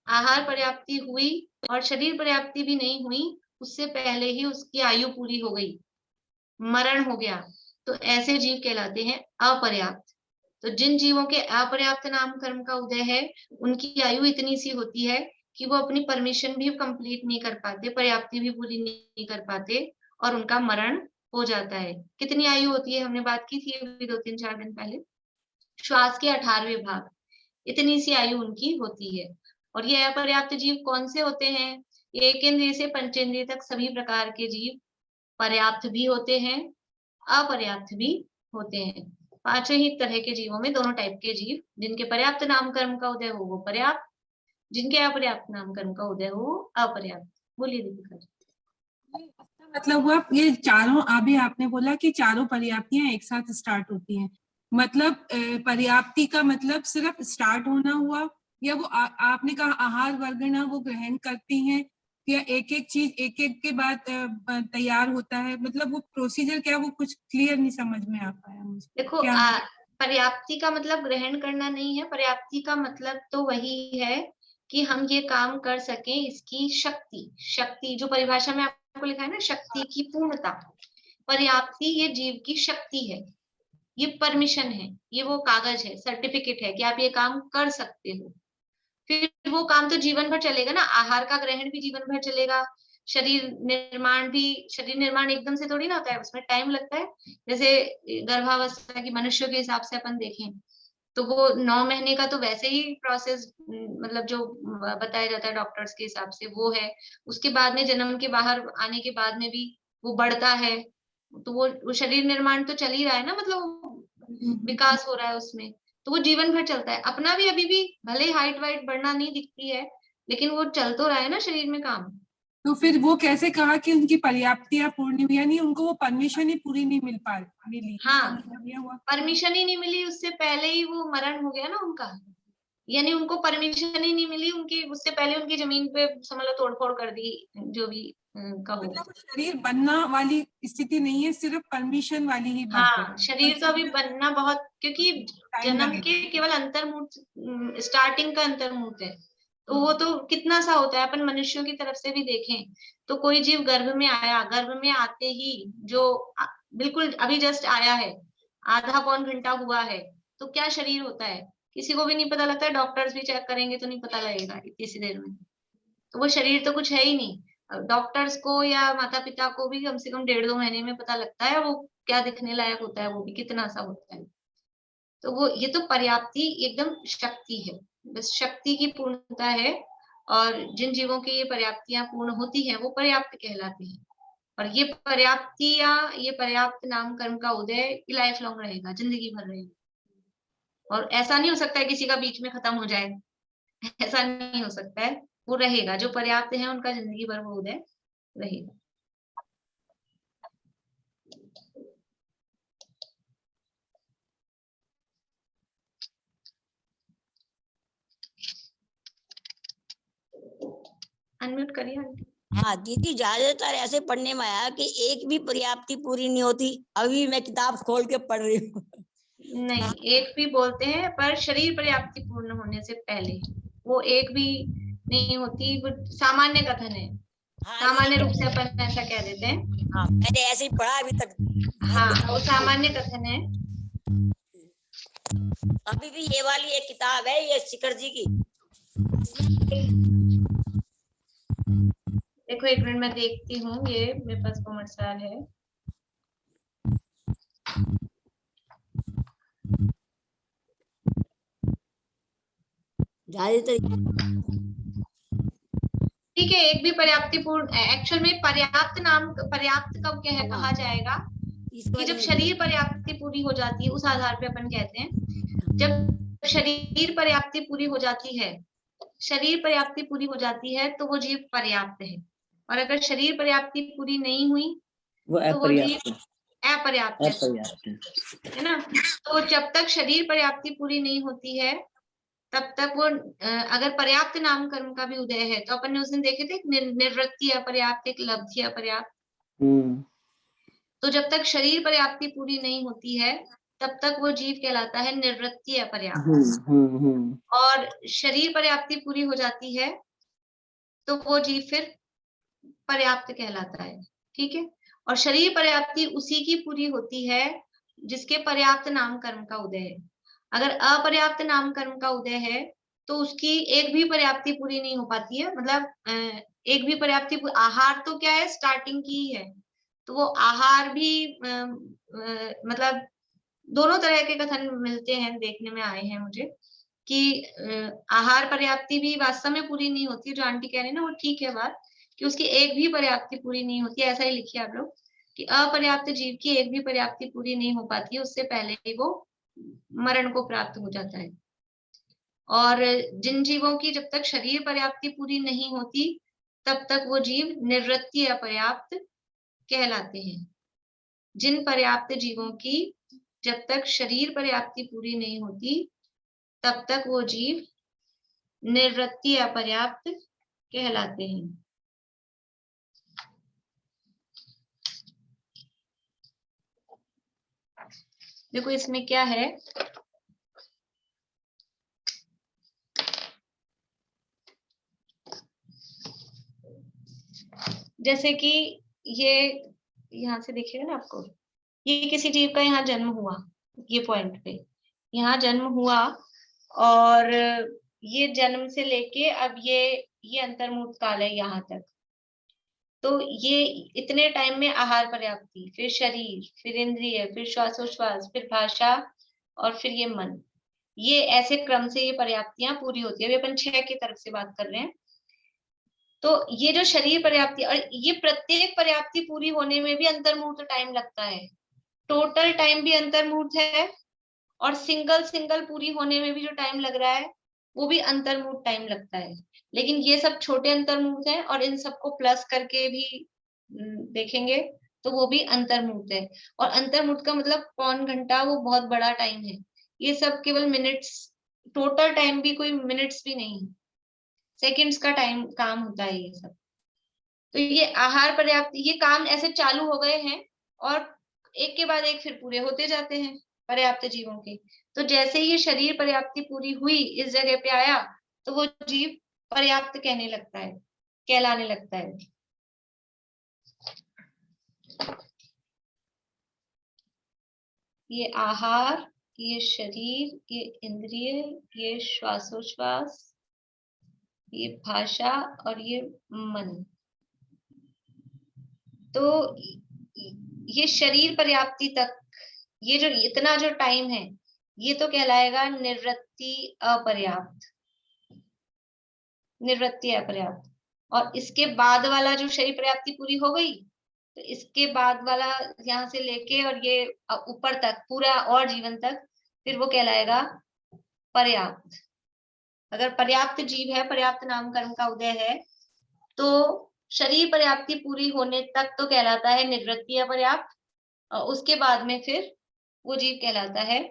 आहार पर्याप्ति हुई और शरीर पर्याप्ति भी नहीं हुई, उससे पहले ही उसकी आयु पूरी हो गई, मरण हो गया। तो ऐसे जीव कहलाते हैं अपर्याप्त। तो जिन जीवों के अपर्याप्त नाम कर्म का उदय है, उनकी आयु इतनी सी होती है कि वो अपनी परमिशन भी कंप्लीट नहीं कर पाते, पर्याप्ति भी पूरी नहीं कर पाते, और उनका मरण हो जाता है। कितनी आयु होती है, हमने बात की थी अभी 2-3-4 दिन पहले, श्वास के 18वें भाग, इतनी सी आयु उनकी होती है। और ये अपर्याप्त जीव कौन से होते हैं? एक इंद्रिय से पंचेंद्रिय तक सभी प्रकार के जीव पर्याप्त भी होते हैं, अपर्याप्त भी होते हैं। 5 ही तरह के जीवों में दोनों टाइप के जीव, जिनके पर्याप्त नाम कर्म का उदय हो वो पर्याप्त, जिनके अपर्याप्त नाम कर्म का उदय हो वो अपर्याप्त। बोलिए दीपिका जी। मतलब हुआ ये चारों, अभी आपने बोला कि चारों पर्याप्तियां एक साथ स्टार्ट होती हैं, मतलब पर्याप्ति का मतलब सिर्फ स्टार्ट होना हुआ, या वो आपने कहा आहार वर्गना वो ग्रहण करती हैं, या एक एक चीज एक एक के बाद तैयार होता है, मतलब वो प्रोसीजर क्या, वो कुछ क्लियर नहीं समझ में आ पाया मुझे। देखो, क्या पर्याप्ति का मतलब ग्रहण करना नहीं है, पर्याप्ति का मतलब तो वही है कि हम ये काम कर सकें, इसकी शक्ति, शक्ति जो परिभाषा में आपको लिखा है ना, शक्ति की पूर्णता, पर्याप्ति ये जीव की शक्ति है, ये परमिशन है, ये वो कागज है, सर्टिफिकेट है कि आप ये काम कर सकते हो। फिर वो काम तो जीवन भर चलेगा ना, आहार का ग्रहण भी जीवन भर चलेगा, शरीर निर्माण एकदम से थोड़ी ना होता है, उसमें टाइम लगता है। जैसे गर्भावस्था की मनुष्यों के हिसाब से अपन देखें तो वो 9 महीने का तो वैसे ही प्रोसेस, मतलब जो बताया जाता है डॉक्टर्स के हिसाब से वो है। उसके बाद में जन्म के बाहर आने के बाद में भी वो बढ़ता है, तो वो शरीर निर्माण तो चल ही रहा है ना, मतलब विकास हो रहा है उसमें, तो वो जीवन भर चलता है। अपना भी अभी भी भले ही हाइट वाइट बढ़ना नहीं दिखती है, लेकिन वो चल तो रहा है ना शरीर में काम। तो फिर वो कैसे कहा कि उनकी पर्याप्तियां पूर्ण हुई, यानी उनको वो परमिशन ही पूरी नहीं मिली? हाँ, मतलब ये हुआ परमिशन ही नहीं मिली, उससे पहले ही वो मरण हो गया ना उनका, यानी उनको परमिशन ही नहीं मिली, उनकी उससे पहले उनकी जमीन पे समझ लो तोड़फोड़ कर दी, जो भी कहो। मतलब वो शरीर बनना वाली स्थिति नहीं है, सिर्फ परमिशन वाली ही बात है। हाँ, शरीर तो अभी बनना बहुत, क्योंकि टाइम जन्म लगेगा। के केवल अंतर्मुहूर्त, स्टार्टिंग का अंतर्मुहूर्त है, तो वो तो कितना सा होता है। अपन मनुष्यों की तरफ से भी देखें तो कोई जीव गर्भ में आया, गर्भ में आते ही जो बिल्कुल अभी जस्ट आया है, आधा पौन घंटा हुआ है, तो क्या शरीर होता है किसी को भी नहीं पता लगता है। डॉक्टर्स भी चेक करेंगे तो नहीं पता लगेगा इतनी सी देर में, तो वो शरीर तो कुछ है ही नहीं। डॉक्टर्स को या माता पिता को भी कम से कम 1.5-2 महीने में पता लगता है वो क्या दिखने लायक होता है, वो भी कितना सा होता है। तो वो ये तो पर्याप्ति एकदम शक्ति है, बस शक्ति की पूर्णता है। और जिन जीवों की ये पर्याप्तियां पूर्ण होती हैं वो पर्याप्त कहलाती हैं। और ये पर्याप्तियां, ये पर्याप्त नाम कर्म का उदय लाइफ लॉन्ग रहेगा, जिंदगी भर रहेगा। और ऐसा नहीं हो सकता है किसी का बीच में खत्म हो जाए, ऐसा नहीं हो सकता है, वो रहेगा। जो पर्याप्त है उनका जिंदगी भर वो उदय रहेगा। अनम्यूट करिए आंटी। हाँ दीदी, ज्यादातर ऐसे पढ़ने में आया कि एक भी पर्याप्ति पूरी नहीं होती। अभी मैं किताब खोल के पढ़ रही हूँ। नहीं, एक भी बोलते हैं, पर शरीर पर्याप्ति पूर्ण होने से पहले वो एक भी नहीं होती, वो सामान्य कथन है। हाँ, सामान्य रूप से अपन ऐसा कह देते हैं। हाँ मैंने ऐसे ही पढ़ा अभी तक। हाँ, वो सामान्य कथन है। अभी भी ये वाली एक किताब है, ये शिखर जी की। देखो एक मिनट मैं देखती हूँ, ये मेरे पास कॉमर्शियल है। ज्यादातर ठीक है, एक भी पर्याप्ति पूर्ण, एक्चुअल में पर्याप्त कब कहा जाएगा कि जब शरीर पर्याप्ति पूरी हो जाती है, उस आधार पे अपन कहते हैं जब शरीर पर्याप्ति पूरी हो जाती है, शरीर पर्याप्ति पूरी हो जाती है तो वो जीव पर्याप्त है। और अगर शरीर पर्याप्ति पूरी नहीं हुई वो तो वो जीव अपर्याप्त अपर्याप्त है ना। तो जब तक शरीर पर्याप्ति पूरी नहीं होती है तब तक वो अगर पर्याप्त नाम कर्म का भी उदय है, तो अपन ने उस दिन देखे थे निर्वृत्ति अपर्याप्त, एक लब्धि अपर्याप्त। तो जब तक शरीर पर्याप्ति पूरी नहीं होती है तब तक वो जीव कहलाता है निर्वृत्ति अपर्याप्त। और शरीर पर्याप्ति पूरी हो जाती है तो वो जीव फिर पर्याप्त कहलाता है। ठीक है, और शरीर पर्याप्ति उसी की पूरी होती है जिसके पर्याप्त नाम कर्म का उदय है। अगर अपर्याप्त नाम कर्म का उदय है तो उसकी एक भी पर्याप्ति पूरी नहीं हो पाती है। मतलब एक भी पर्याप्ति, आहार तो क्या है, स्टार्टिंग की ही है, तो वो आहार भी मतलब दोनों तरह के कथन मिलते हैं, देखने में आए हैं मुझे कि आहार पर्याप्ति भी वास्तव में पूरी नहीं होती। जो आंटी कह रही है ना वो ठीक है बात, कि उसकी एक भी पर्याप्ति पूरी नहीं होती। ऐसा ही लिखिए आप लोग कि अपर्याप्त जीव की एक भी पर्याप्ति पूरी नहीं हो पाती है, उससे पहले ही वो मरण को प्राप्त हो जाता है। और जिन जीवों की जब तक शरीर पर्याप्ति पूरी नहीं होती तब तक वो जीव निर्वृत्ति अपर्याप्त कहलाते हैं। जिन पर्याप्त जीवों की जब तक शरीर पर्याप्ति पूरी नहीं होती तब तक वो जीव निर्वृत्ति अपर्याप्त कहलाते हैं। देखो इसमें क्या है, जैसे कि ये यहाँ से देखिएगा ना आपको, ये किसी जीव का यहाँ जन्म हुआ, ये पॉइंट पे यहाँ जन्म हुआ, और ये जन्म से लेके अब ये अंतर्मुहूर्त काल है यहाँ तक। तो ये इतने टाइम में आहार पर्याप्ति, फिर शरीर, फिर इंद्रिय, फिर श्वासोश्वास, फिर भाषा और फिर ये मन, ये ऐसे क्रम से ये पर्याप्तियां पूरी होती है। अभी अपन 6 की तरफ से बात कर रहे हैं। तो ये जो शरीर पर्याप्ति, और ये प्रत्येक पर्याप्ति पूरी होने में भी अंतर्मुहूर्त टाइम लगता है, टोटल टाइम भी अंतर्मुहूर्त है, और सिंगल पूरी होने में भी जो टाइम लग रहा है वो भी अंतर्मुहूर्त टाइम लगता है। लेकिन ये सब छोटे अंतर्मुहूर्त हैं, और इन सबको प्लस करके भी देखेंगे तो वो भी अंतर्मुहूर्त है। और अंतर्मुहूर्त का मतलब पौन घंटा, वो बहुत बड़ा टाइम है। ये सब केवल मिनट्स, टोटल टाइम भी कोई मिनट्स भी नहीं, सेकंड्स का टाइम काम होता है ये सब। तो ये आहार पर्याप्ति, ये काम ऐसे चालू हो गए हैं और एक के बाद एक फिर पूरे होते जाते हैं पर्याप्त जीवों के। तो जैसे ही ये शरीर पर्याप्ति पूरी हुई, इस जगह पे आया, तो वो जीव पर्याप्त कहने लगता है, कहलाने लगता है। ये आहार, ये शरीर, ये इंद्रिय, ये श्वासोश्वास, ये भाषा और ये मन। तो ये शरीर पर्याप्ति तक, ये जो इतना जो टाइम है, ये तो कहलाएगा निवृत्ति अपर्याप्त, निवृत्ति अपर्याप्त। और इसके बाद वाला जो शरीर पर्याप्ति पूरी हो गई, तो इसके बाद वाला यहाँ से लेके और ये ऊपर तक पूरा और जीवन तक, फिर वो कहलाएगा पर्याप्त। अगर पर्याप्त जीव है, पर्याप्त नाम कर्म का उदय है, तो शरीर पर्याप्ति पूरी होने तक तो कहलाता है निवृत्ति अपर्याप्त, और उसके बाद में फिर वो जीव कहलाता है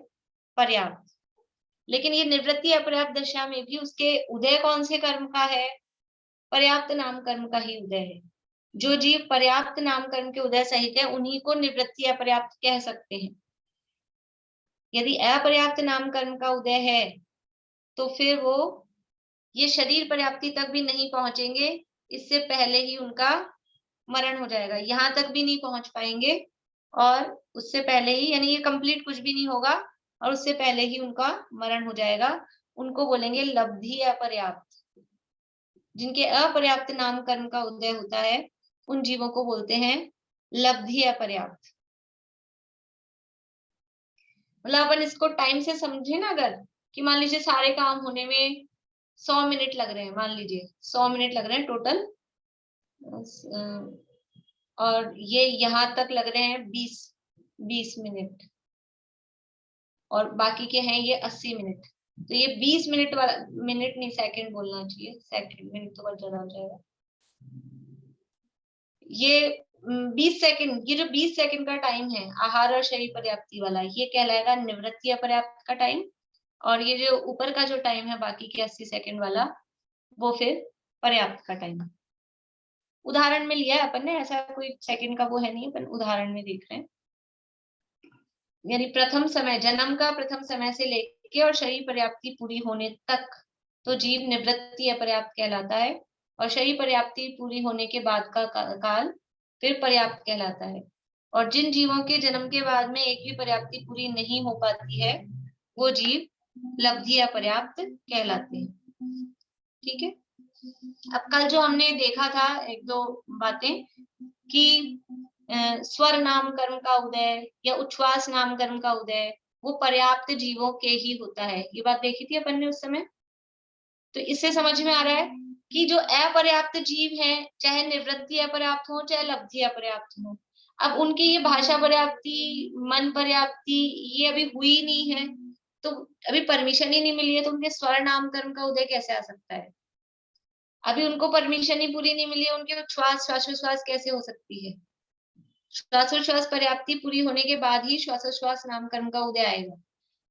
पर्याप्त। लेकिन ये निवृत्ति अपर्याप्त दशा में भी उसके उदय कौन से कर्म का है? पर्याप्त नाम कर्म का ही उदय है। जो जीव पर्याप्त नाम कर्म के उदय सहित है, उन्हीं को निवृत्ति अपर्याप्त कह सकते हैं। यदि अपर्याप्त नाम कर्म का उदय है, तो फिर वो ये शरीर पर्याप्ति तक भी नहीं पहुंचेंगे, इससे पहले ही उनका मरण हो जाएगा, यहाँ तक भी नहीं पहुंच पाएंगे, और उससे पहले ही, यानी ये कंप्लीट कुछ भी नहीं होगा, और उससे पहले ही उनका मरण हो जाएगा। उनको बोलेंगे लब्धि अपर्याप्त। जिनके अपर्याप्त नाम कर्म का उदय होता है, उन जीवों को बोलते हैं लब्धि अपर्याप्त। मतलब अपन इसको टाइम से समझे ना, अगर कि मान लीजिए सारे काम होने में 100 मिनट लग रहे हैं, मान लीजिए 100 मिनट लग रहे हैं टोटल, और ये यहाँ तक लग रहे हैं 20 मिनट, और बाकी के हैं ये 80 मिनट। तो ये 20 मिनट वाला, मिनट नहीं सेकंड बोलना चाहिए, सेकंड, मिनट तो बहुत ज्यादा हो जाएगा। ये 20 सेकंड, ये जो 20 सेकंड का टाइम है आहार और शरीर पर्याप्ति वाला, ये कहलाएगा निवृत्ति अपर्याप्त का टाइम। और ये जो ऊपर का जो टाइम है बाकी के 80 सेकंड वाला, वो फिर पर्याप्त का टाइम है। उदाहरण में लिया है अपन ने, ऐसा कोई सेकंड का वो है नहीं, अपन उदाहरण में देख रहे हैं। यानी प्रथम समय, जन्म का प्रथम समय से लेके और शरीर पर्याप्ति पूरी होने तक तो जीव निवृत्ति अपर्याप्त कहलाता है, और शरीर पर्याप्ति पूरी होने के बाद का काल फिर पर्याप्त कहलाता है। और जिन जीवों के जन्म के बाद में एक भी पर्याप्ति पूरी नहीं हो पाती है, वो जीव लब्धि अपर्याप्त कहलाते हैं। ठीक है। अब कल जो हमने देखा था एक दो बातें, कि स्वर नाम कर्म का उदय या उच्छ्वास नाम कर्म का उदय वो पर्याप्त जीवों के ही होता है, ये बात देखी थी अपन ने उस समय। तो इससे समझ में आ रहा है कि जो अपर्याप्त जीव हैं, चाहे निवृत्ति अपर्याप्त हो चाहे लब्धि अपर्याप्त हो, अब उनकी ये भाषा पर्याप्ति, मन पर्याप्ति ये अभी हुई नहीं है, तो अभी परमिशन ही नहीं मिली है, तो उनके स्वर नाम कर्म का उदय कैसे आ सकता है? अभी उनको परमिशन ही पूरी नहीं मिली है, उनके श्वास श्वासोश्वास कैसे हो सकती है? श्वासोश्वास पर्याप्ति पूरी होने के बाद ही श्वासोश्वास नाम कर्म का उदय आएगा।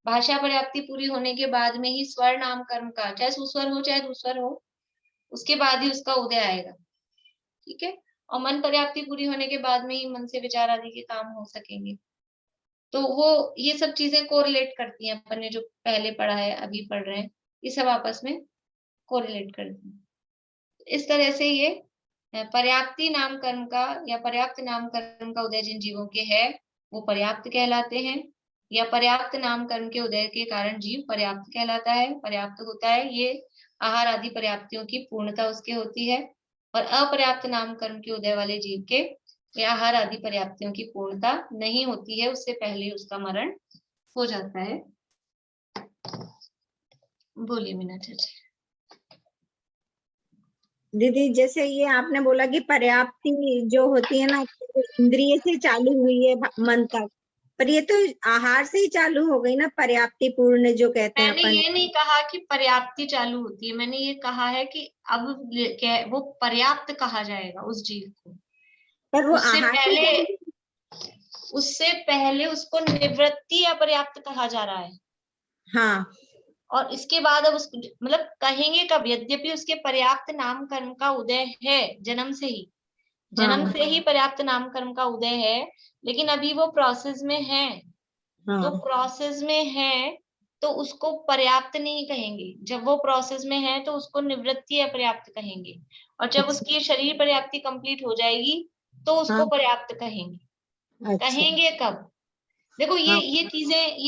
भाषा पर्याप्ति पूरी होने के बाद में ही स्वर नाम कर्म का, चाहे सुस्वर हो चाहे दुस्वर हो, उसके बाद ही उसका उदय आएगा। ठीक है। और मन पर्याप्ति पूरी होने के बाद में ही मन से विचार आदि के काम हो सकेंगे। तो वो ये सब चीजें कोरिलेट करती हैं, अपन ने जो पहले पढ़ा है अभी पढ़ रहे हैं, ये सब आपस में कोरिलेट करती हैं। इस तरह से ये पर्याप्ति नाम कर्म का या पर्याप्त नाम कर्म का उदय जिन जीवों के है, वो पर्याप्त कहलाते हैं, या पर्याप्त नाम कर्म के उदय के कारण जीव पर्याप्त कहलाता है, पर्याप्त होता है। ये आहार आदि पर्याप्तियों की पूर्णता उसके होती है। और अपर्याप्त नाम कर्म के उदय वाले जीव के या आहार आदि पर्याप्तियों की पूर्णता नहीं होती है, उससे पहले उसका मरण हो जाता है। बोलिए मीनाक्षी जी। दीदी जैसे ये आपने बोला कि पर्याप्ति जो होती है ना, इंद्रिय से चालू हुई है मन तक, पर ये तो आहार से ही चालू हो गई ना, पर्याप्ति पूर्ण जो कहते हैं मैंने अपन। ये नहीं कहा कि पर्याप्ति चालू होती है, मैंने ये कहा है कि अब वो पर्याप्त कहा जाएगा उस जीव को। पर वो उससे आहार पहले उसको निवृत्ति अपर्याप्त कहा जा रहा है। हाँ, और इसके बाद अब उसको मतलब कहेंगे कब, यद्यपि उसके पर्याप्त नाम कर्म का उदय है जन्म से ही पर्याप्त नाम कर्म का उदय है, लेकिन अभी वो प्रोसेस में है। तो प्रोसेस में है तो उसको पर्याप्त नहीं कहेंगे, जब वो प्रोसेस में है तो उसको निवृत्ति अपर्याप्त कहेंगे, और जब उसकी शरीर पर्याप्ति कंप्लीट हो जाएगी तो उसको पर्याप्त कहेंगे। कहेंगे कब? देखो ये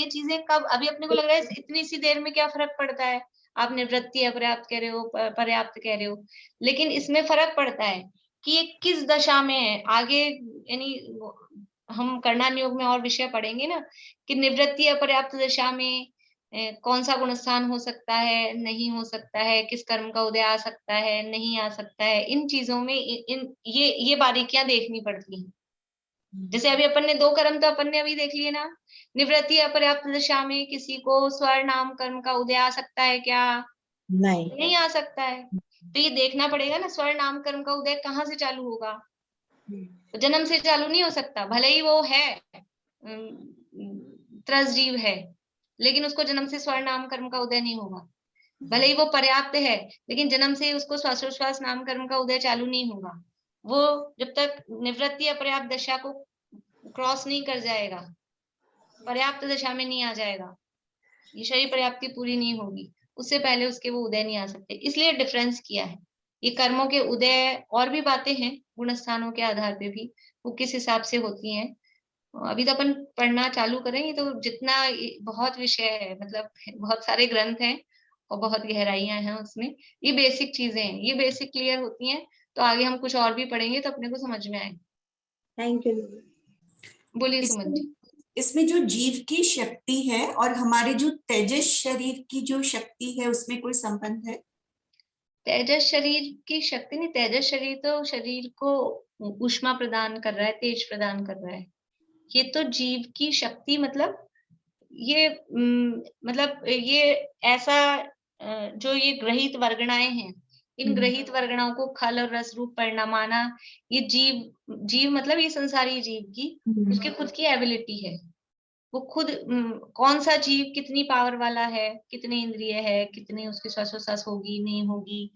चीजें कब, अभी अपने को लग रहा है इतनी सी देर में क्या फर्क पड़ता है, आप निवृत्ति अपर्याप्त कह रहे हो, पर्याप्त कह रहे हो, लेकिन इसमें फर्क पड़ता है कि ये किस दशा में है। आगे यानी हम करणान योग में और विषय पढ़ेंगे ना, कि निवृत्ति अपर्याप्त दशा में कौन सा गुणस्थान हो सकता है, नहीं हो सकता है, किस कर्म का उदय आ सकता है, नहीं आ सकता है। इन चीजों में ये बारीकियां देखनी पड़ती हैं। जैसे अभी अपन ने 2 कर्म तो अपन ने अभी देख लिए ना, निवृत्ति अपर्याप्त दशा में किसी को स्वर नाम कर्म का उदय आ सकता है क्या? नहीं आ सकता है। तो ये देखना पड़ेगा ना, स्वर नाम कर्म का उदय कहाँ से चालू होगा? तो जन्म से चालू नहीं हो सकता, भले ही वो है त्रस जीव है, लेकिन उसको जन्म से स्वर नाम कर्म का उदय नहीं होगा। भले ही वो पर्याप्त है, लेकिन जन्म से उसको श्वासोश्वास नाम कर्म का उदय चालू नहीं होगा। वो जब तक निवृत्ति अपर्याप्त दशा को क्रॉस नहीं कर जाएगा, पर्याप्त दशा में नहीं आ जाएगा, ये शरीर पर्याप्ति पूरी नहीं होगी, उससे पहले उसके वो उदय नहीं आ सकते। इसलिए डिफरेंस किया है। ये कर्मों के उदय और भी बातें हैं गुणस्थानों के आधार पे भी, वो किस हिसाब से होती हैं। अभी तो अपन पढ़ना चालू करेंगे तो जितना बहुत विषय है, मतलब बहुत सारे ग्रंथ हैं और बहुत गहराइयां हैं उसमें। ये बेसिक चीजें हैं, ये बेसिक क्लियर होती हैं तो आगे हम कुछ और भी पढ़ेंगे तो अपने को समझ में आएगा। Thank you. बोलिए सुमन जी। इसमें जो जीव की शक्ति है और हमारे जो तेजस शरीर की जो शक्ति है उसमें कोई संबंध है? तेजस शरीर की शक्ति नहीं, तेजस शरीर तो शरीर को ऊष्मा प्रदान कर रहा है, तेज प्रदान कर रहा है। ये तो जीव की शक्ति मतलब ये ऐसा जो ये ग्रहित वर्गणाएं हैं, इन ग्रहित वर्गणाओं को खल और रस रूप परिणामाना, ये जीव मतलब ये संसारी जीव की उसकी खुद की एबिलिटी है। वो खुद कौन सा जीव कितनी पावर वाला है, कितने इंद्रिय है, कितनी उसकी श्वासोश्वास होगी नहीं होगी,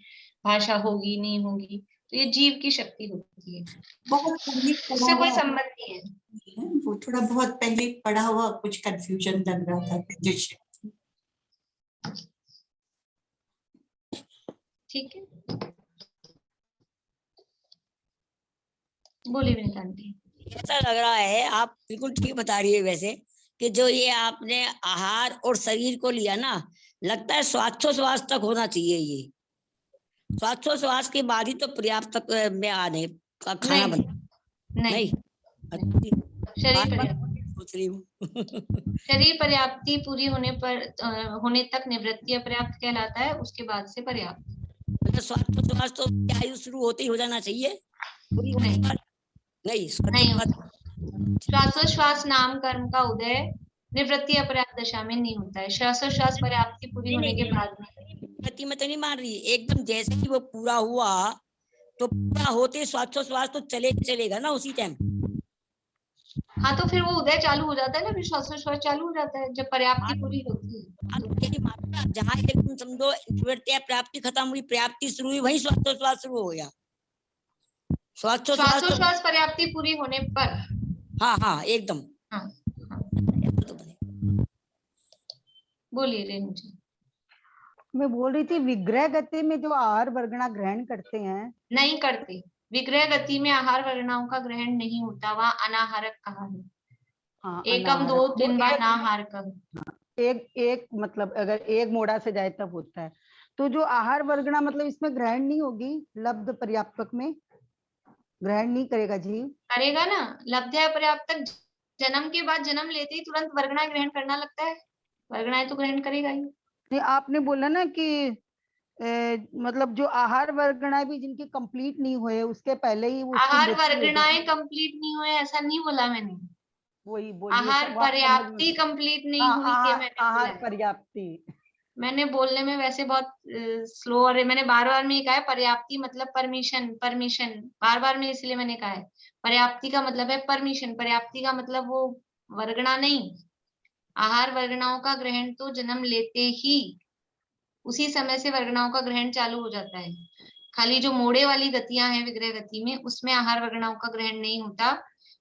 भाषा होगी नहीं होगी, तो ये जीव की शक्ति होती है, बहुत पहले उससे कोई संबंध नहीं है। वो थोड़ा बहुत पहले पढ़ा हुआ कुछ कंफ्यूजन लग रहा था तेजस शक्ति। ठीक है, बोलिए विनीता आंटी। ऐसा लग रहा है आप बिल्कुल ठीक बता रही है वैसे, कि जो ये आपने आहार और शरीर को लिया ना, लगता है श्वासोश्वास तक होना चाहिए। ये श्वासोश्वास के बाद ही तो पर्याप्त में आने का खाना बना। नहीं, शरीर पर्याप्ति पूरी होने तक निवृत्ति अपर्याप्त कहलाता है, उसके बाद से पर्याप्त। मतलब श्वासोश्वास तो आयु शुरू होते ही हो जाना चाहिए? नहीं, श्वासोश्वास नाम कर्म का उदय निवृत्ति अपर्याप्त दशा में नहीं होता है, श्वासोश्वास पर्याप्ति पूरी होने के बाद में। निवृत्ति में तो नहीं मान रही, एकदम जैसे ही वो पूरा हुआ तो पूरा होते श्वासोश्वास तो चलेगा ना उसी टाइम। हाँ, तो फिर वो उदय चालू हो जाता है ना, फिर श्वासोश्वास चालू हो जाता है जब पर्याप्ति पूरी होती है। जहाँ एकदम समझो निवृत्ति प्राप्ति खत्म हुई, पर्याप्ति शुरू हुई, वही श्वासोश्वास शुरू हो गया। श्वासोश्वास पर्याप्ति पूरी होने पर, हाँ एकदम। हाँ। बोलिए रेणु जी। मैं बोल रही थी विग्रह गति में जो आहार वर्गणा ग्रहण करते हैं, नहीं करते। विग्रह गति में आहार वर्गणाओं का ग्रहण नहीं होता, वहाँ अनाहारक कहा है। हाँ, एकम 2 3 बार नाहारकम। एक मतलब अगर एक मोड़ा से जाए तब होता है। तो जो आहार वर्गणा मतलब इसमें ग्रहण नहीं होगी, लब्ध पर्याप्तक में ग्रहण नहीं करेगा जीव? करेगा ना, लब्ध्या पर्याप्तक जन्म के बाद जन्म लेते ही तुरंत वर्गणाएं ग्रहण करना लगता है, वर्गणाएं तो ग्रहण करेगा ही। नहीं, आपने बोला ना कि मतलब जो आहार वर्गणाएं भी जिनकी कंप्लीट नहीं हुए उसके पहले ही वो उसकी आहार मृत्यु हो जाती वर्गणाएं है। कंप्लीट नहीं हुए ऐसा नहीं बोला मैंने, वही बोलिए, आहार सब आप समझ पर्याप्ति में। कंप्लीट नहीं हाँ, हुई ये मैंने बोला आहार है। पर्याप्ति। मैंने बोलने में वैसे बहुत स्लो और मैंने बार बार में कहा है पर्याप्ति मतलब परमिशन, परमिशन बार बार में इसलिए मैंने कहा है। पर्याप्ति का मतलब है परमिशन, पर्याप्ति का मतलब वो वर्गणा नहीं। आहार वर्गणाओं का ग्रहण तो जन्म लेते ही उसी समय से वर्गणाओं का ग्रहण चालू हो जाता है। खाली जो मोड़े वाली गतियां हैं विग्रह गति में, उसमें आहार वर्गणाओं का ग्रहण नहीं होता,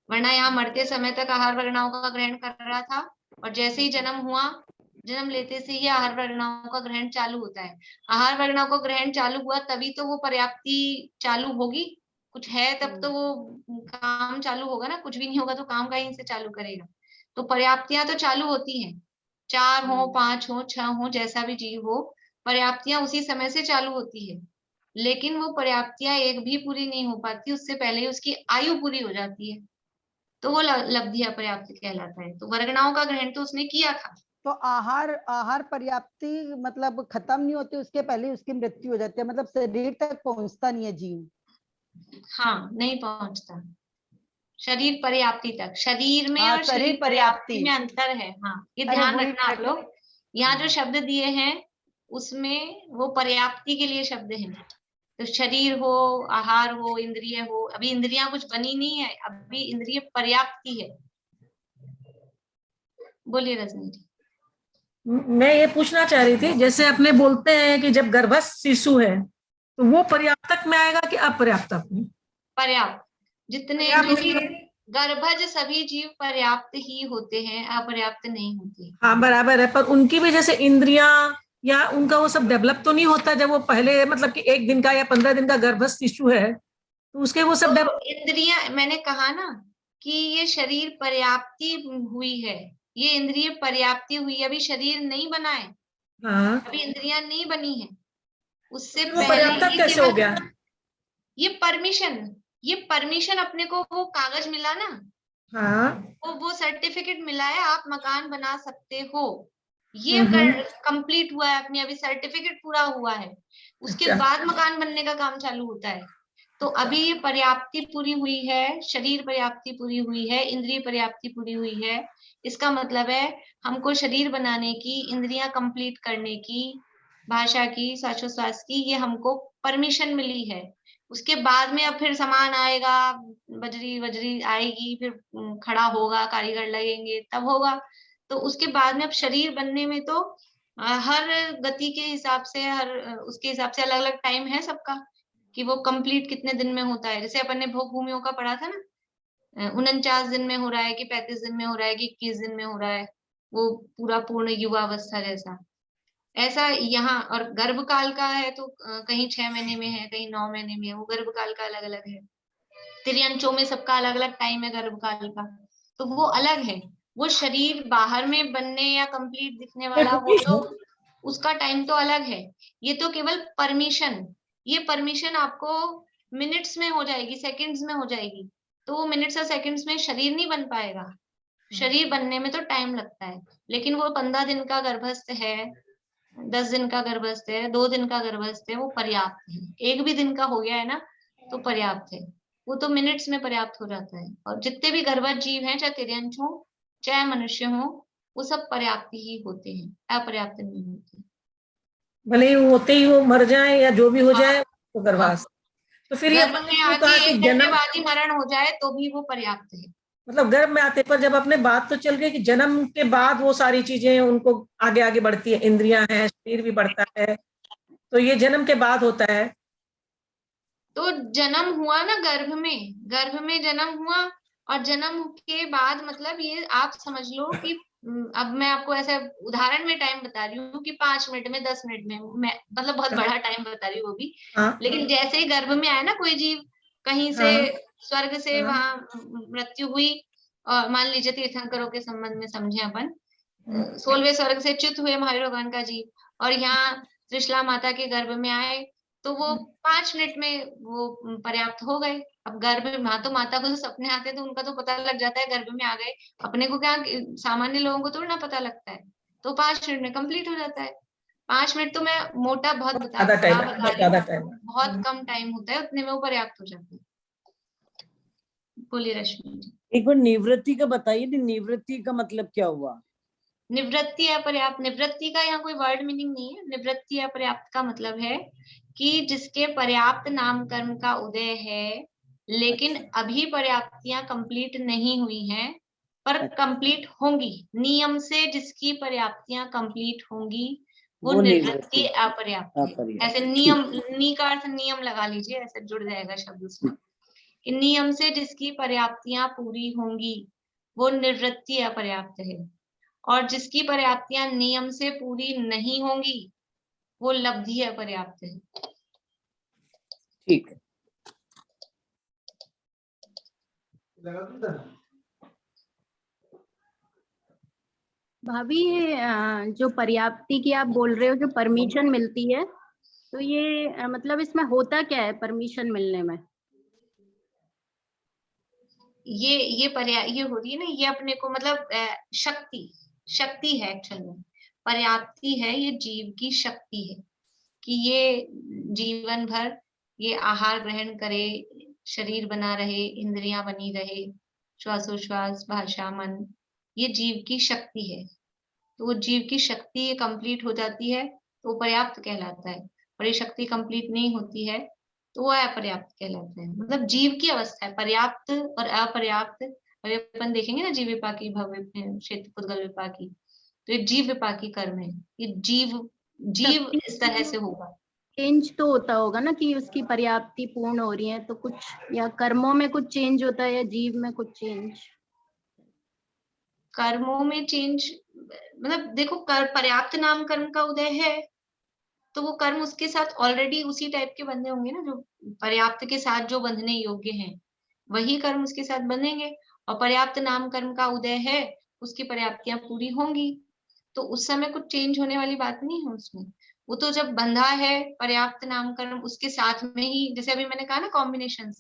वरना यहाँ मरते समय तक आहार वर्गणाओं का ग्रहण कर रहा था, और जैसे ही जन्म हुआ, जन्म लेते से ही आहार वर्गणाओं का ग्रहण चालू होता है। आहार वर्गणाओं का ग्रहण चालू हुआ तभी तो वो पर्याप्ति चालू होगी, कुछ है तब तो वो काम चालू होगा ना, कुछ भी नहीं होगा तो काम कहीं से चालू करेगा। तो पर्याप्तियां तो चालू होती हैं, 4 हो 5 हो 6 हो, जैसा भी जीव हो, पर्याप्तियां उसी समय से चालू होती है। लेकिन वो पर्याप्तियां एक भी पूरी नहीं हो पाती, उससे पहले ही उसकी आयु पूरी हो जाती है, तो वो लब्धि अपर्याप्त कहलाता है। तो वर्गणाओं का ग्रहण तो उसने किया था। तो आहार पर्याप्ति मतलब खत्म नहीं होती, उसके पहले ही उसकी मृत्यु हो जाती है, मतलब शरीर तक पहुंचता नहीं है जीव। हाँ, नहीं पहुंचता शरीर पर्याप्ति तक। शरीर में हाँ, और शरीर शरीर पर्याप्ति पर्याप्ति। में अंतर है। हाँ, ये अरे ध्यान वही रखना आप लोग। यहाँ जो शब्द दिए हैं उसमें वो पर्याप्ति के लिए शब्द हैं। तो शरीर हो, आहार हो, इंद्रिय हो, अभी इंद्रियां कुछ बनी नहीं है, अभी इंद्रिय पर्याप्ति है। बोलिए रजनी जी। मैं ये पूछना चाह रही थी, जैसे अपने बोलते हैं कि जब गर्भस्थ शिशु है तो वो पर्याप्तक में आएगा कि अपर्याप्तक में? पर्याप्त, जितने क्योंकि गर्भज सभी जीव पर्याप्त ही होते हैं, अपर्याप्त नहीं होते। हाँ बराबर है, पर उनकी भी जैसे इंद्रियां या उनका वो सब डेवलप तो नहीं होता जब वो पहले, मतलब कि 1 दिन का या 15 दिन का गर्भस्थ शिशु है तो उसके वो सब तो इंद्रियां, मैंने कहा ना कि ये शरीर पर्याप्ति हुई है, ये इंद्रिय पर्याप्ति हुई, अभी शरीर नहीं बना है, हाँ, अभी इंद्रियां नहीं बनी है। उससे फिर वो पहले पर्याप्तक ये कैसे हो गया? ये परमिशन अपने को वो कागज मिला ना, हाँ, वो सर्टिफिकेट मिला है, आप मकान बना सकते हो, ये हम्म, कंप्लीट हुआ है अपने, अभी सर्टिफिकेट पूरा हुआ है, उसके अच्छा, बाद मकान बनने का काम चालू होता है। तो अभी ये पर्याप्ति पूरी हुई है, शरीर पर्याप्ति पूरी हुई है, इंद्रिय पर्याप्ति पूरी हुई है। इसका मतलब है हमको शरीर बनाने की, इंद्रियां कंप्लीट करने की, भाषा की, श्वासोच्छ्वास की, ये हमको परमिशन मिली है। उसके बाद में अब फिर सामान आएगा, बजरी वजरी आएगी, फिर खड़ा होगा, कारीगर लगेंगे, तब होगा। तो उसके बाद में अब शरीर बनने में तो हर गति के हिसाब से, हर उसके हिसाब से अलग अलग टाइम है सबका, कि वो कंप्लीट कितने दिन में होता है। जैसे अपन ने भोग भूमियों का पढ़ा था ना, 49 दिन में हो रहा है कि 35 दिन में हो रहा है कि 21 दिन में हो रहा है, वो पूरा पूर्ण युवावस्था जैसा। ऐसा यहाँ, और गर्भ काल का है तो कहीं 6 महीने में है, कहीं 9 महीने में है, वो गर्भ काल का अलग अलग है। त्रियंचों में सबका अलग अलग टाइम है गर्भ काल का, तो वो अलग है। वो शरीर बाहर में बनने या कंप्लीट दिखने वाला, वो तो उसका टाइम तो अलग है। ये तो केवल परमिशन, ये परमिशन आपको मिनट्स में हो जाएगी, सेकंड्स में हो जाएगी। तो वो मिनट्स और सेकंड्स में शरीर नहीं बन पाएगा, शरीर बनने में तो टाइम लगता है। लेकिन वो 15 दिन का गर्भस्थ है, 10 दिन का गर्भस्थ है, 2 दिन का गर्भस्थ है, वो पर्याप्त है। 1 भी दिन का हो गया है ना तो पर्याप्त है, वो तो मिनट्स में पर्याप्त हो जाता है। और जितने भी गर्भस्थ जीव हैं, चाहे तिर्यंच हो चाहे मनुष्य हो, वो सब पर्याप्त ही होते हैं, अपर्याप्त नहीं होते। भले ही होते ही वो मर जाए या जो भी हो हाँ, जाए वो गर्भावस्था। तो फिर ये गर्भ अपन ने में क्यों आके कहा 1 कि घंटे जन्म, बाद ही मरण हो जाए तो भी वो पर्याप्त है। मतलब गर्भ में आते पर जब अपने बात तो चल गई कि जन्म के बाद वो सारी चीजें उनको आगे आगे बढ़ती है, इंद्रियां हैं, शरीर भी बढ़ता है, तो ये जन्म के बाद होता है। तो जन्म हुआ ना गर्भ में जन्म हुआ, और जन्म के बाद मतलब ये आप समझ लो कि अब मैं आपको ऐसे उदाहरण में टाइम बता रही हूँ कि 5 मिनट में, 10 मिनट में, मैं मतलब बहुत बड़ा टाइम बता रही हूँ वो भी। हाँ, लेकिन जैसे ही गर्भ में आया ना कोई जीव, कहीं से हाँ, स्वर्ग से हाँ, वहां मृत्यु हुई, और मान लीजिए तीर्थंकरों के संबंध में समझे अपन, 16वें स्वर्ग से च्युत हुए महावीर भगवान का जीव, और यहाँ त्रिशला माता के गर्भ में आए तो वो 5 मिनट में वो पर्याप्त हो गए। अब गर्भ में तो माता को जो सपने आते हैं तो उनका तो पता लग जाता है गर्भ में आ गए, अपने को क्या, सामान्य लोगों को थोड़ा ना पता लगता है, तो 5 मिनट में कंप्लीट हो जाता है। 5 मिनट तो मैं मोटा बहुत बता ज्यादा टाइम, बता रही ज्यादा हूँ, टाइम। बहुत कम टाइम होता है, उतने में वो पर्याप्त हो जाता है। बोलिए रश्मि जी। एक बार निवृत्ति का बताइए, निवृत्ति का मतलब क्या हुआ? निवृत्ति अपर्याप्त, निवृत्ति का यहाँ कोई वर्ड मीनिंग नहीं है। निवृत्ति अपर्याप्त का मतलब है कि जिसके पर्याप्त नाम कर्म का उदय है, लेकिन अच्छा। अभी पर्याप्तियां कंप्लीट नहीं हुई हैं, पर कंप्लीट होंगी। नियम से जिसकी पर्याप्तियां कंप्लीट होंगी वो निवृत्ति अपर्याप्त है। अपर्याप्त, ऐसे ठीक। नियम, नी का अर्थ नियम लगा लीजिए, ऐसे जुड़ जाएगा शब्द उसमें कि नियम से जिसकी पर्याप्तियां पूरी होंगी वो निवृत्ति अपर्याप्त है, और जिसकी पर्याप्तियां नियम से पूरी नहीं होंगी वो लब्धि अपर्याप्त है। ठीक है। भाभी ये जो पर्याप्ति की आप बोल रहे हो, जो परमिशन मिलती है, तो ये मतलब इसमें होता क्या है परमिशन मिलने में? ये ये हो रही है ना, ये अपने को मतलब शक्ति है एक्चुअल में। पर्याप्ति है ये जीव की शक्ति है कि ये जीवन भर ये आहार ग्रहण करे, शरीर बना रहे, इंद्रियां बनी रहे, श्वासोश्वास, भाषा, मन, ये जीव की शक्ति है। तो वो जीव की शक्ति ये कंप्लीट हो जाती है तो वो पर्याप्त कहलाता है, और ये शक्ति कंप्लीट नहीं होती है तो वो अपर्याप्त कहलाता है। मतलब जीव की अवस्था है पर्याप्त और अपर्याप्त। अभी अपन देखेंगे ना जीव विपाकी, भव्य क्षेत्र, पुद्गल विपाकी, तो ये जीव विपाकी कर्म है। ये जीव इस तरह से होगा। चेंज तो होता होगा ना कि उसकी पर्याप्ति पूर्ण हो रही है तो कुछ, या कर्मों में कुछ चेंज होता है या जीव में कुछ चेंज? कर्मों में चेंज मतलब देखो, पर्याप्त नाम कर्म का उदय है तो वो कर्म उसके साथ ऑलरेडी उसी टाइप के बंधे होंगे ना, जो पर्याप्त के साथ जो बंधने योग्य हैं वही कर्म उसके साथ बंधेंगे। और पर्याप्त नाम कर्म का उदय है, उसकी पर्याप्तियां पूरी होंगी, तो उस समय कुछ चेंज होने वाली बात नहीं है उसमें। वो तो जब बंधा है पर्याप्त नाम कर्म उसके साथ में ही, जैसे अभी मैंने कहा ना कॉम्बिनेशन,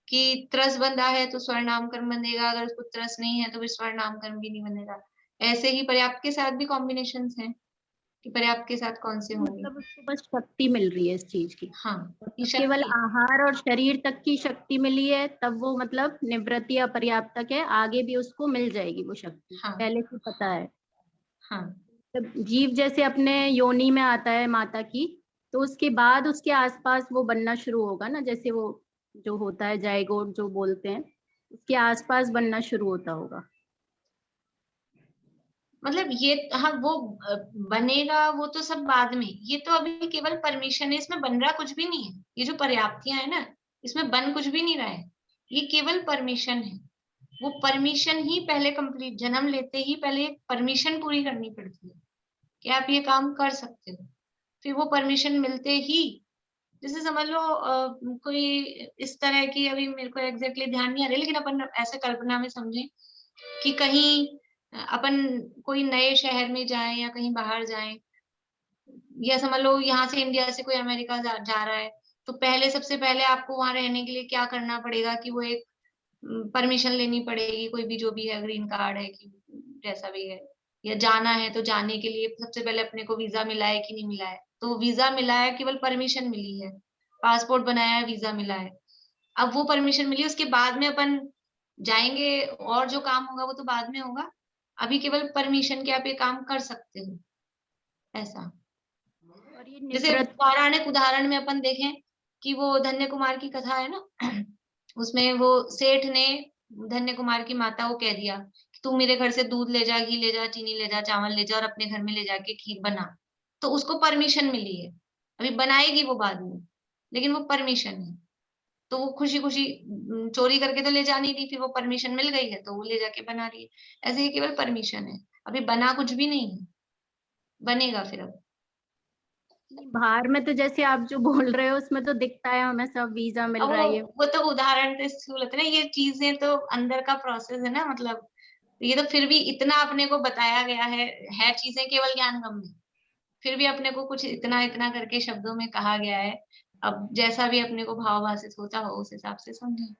कि त्रस बंधा है तो स्वर नाम कर्म बंधेगा, अगर उसको त्रस नहीं है तो फिर स्वर नाम कर्म भी नहीं बंधेगा। ऐसे ही पर्याप्त के साथ भी कॉम्बिनेशंस हैं कि पर्याप्त के साथ कौन से होंगे। मतलब उसको बस शक्ति मिल रही है इस चीज की। हाँ, तो केवल आहार और शरीर तक की शक्ति मिली है तब वो मतलब निवृत्ति या पर्याप्त तक है, आगे भी उसको मिल जाएगी वो शक्ति। हाँ, पहले से पता है। हाँ। जब जीव जैसे अपने योनि में आता है माता की, तो उसके बाद उसके आसपास वो बनना शुरू होगा ना, जैसे वो जो होता है जाइगोट जो बोलते हैं, उसके आसपास बनना शुरू होता होगा। मतलब ये, हाँ, वो बनेगा वो तो सब बाद में, ये तो अभी केवल परमिशन है, इसमें बन रहा कुछ भी नहीं है। ये जो पर्याप्तियां है ना, इसमें बन कुछ भी नहीं रहा है, ये केवल परमिशन है। वो परमिशन ही पहले कंप्लीट, जन्म लेते ही पहले परमिशन पूरी करनी पड़ती है कि आप ये काम कर सकते हो। फिर वो परमिशन मिलते ही, जैसे समझ लो कोई इस तरह की, अभी मेरे को एग्जैक्टली ध्यान नहीं आ रही, लेकिन अपन ऐसे कल्पना में समझे कि कहीं अपन कोई नए शहर में जाएं या कहीं बाहर जाएं, या समझ लो यहाँ से इंडिया से कोई अमेरिका जा रहा है, तो पहले सबसे पहले आपको वहां रहने के लिए क्या करना पड़ेगा कि वो एक परमिशन लेनी पड़ेगी, कोई भी जो भी है, ग्रीन कार्ड है कि जैसा भी है, या जाना है तो जाने के लिए सबसे पहले अपने को वीजा मिला है कि नहीं मिला है। तो वीजा मिला है, केवल परमिशन मिली है, पासपोर्ट बनाया है, वीजा मिला है, अब वो परमिशन मिली, उसके बाद में अपन जाएंगे और जो काम होगा वो तो बाद में होगा। अभी केवल परमिशन के आप ये काम कर सकते हो, ऐसा। और ये जैसे पौराणिक उदाहरण में अपन देखें कि वो धन्य कुमार की कथा है ना, उसमें वो सेठ ने धन्य कुमार की माता को कह दिया कि तू मेरे घर से दूध ले जा, घी ले जा, चीनी ले जा, चावल ले जा, और अपने घर में ले जाके खीर बना। तो उसको परमिशन मिली है, अभी बनाएगी वो बाद में, लेकिन वो परमिशन है। तो वो खुशी खुशी चोरी करके तो ले जा नहीं रही, फिर वो परमिशन मिल गई है तो वो ले जाके बना रही है। ऐसे ही केवल परमिशन है, अभी बना कुछ भी नहीं है, बनेगा फिर। अब बाहर में तो जैसे आप जो बोल रहे हो उसमें तो दिखता है हमें सब वीजा मिल रहा है, वो तो उदाहरण तो स्थूल है ना, ये चीजें तो अंदर का प्रोसेस है ना, मतलब ये तो फिर भी इतना अपने को बताया गया है चीजें केवल ज्ञान गम में, फिर भी अपने को कुछ इतना इतना करके शब्दों में कहा गया है, अब जैसा भी अपने को भाव भाषित होता हो उस हिसाब से समझे।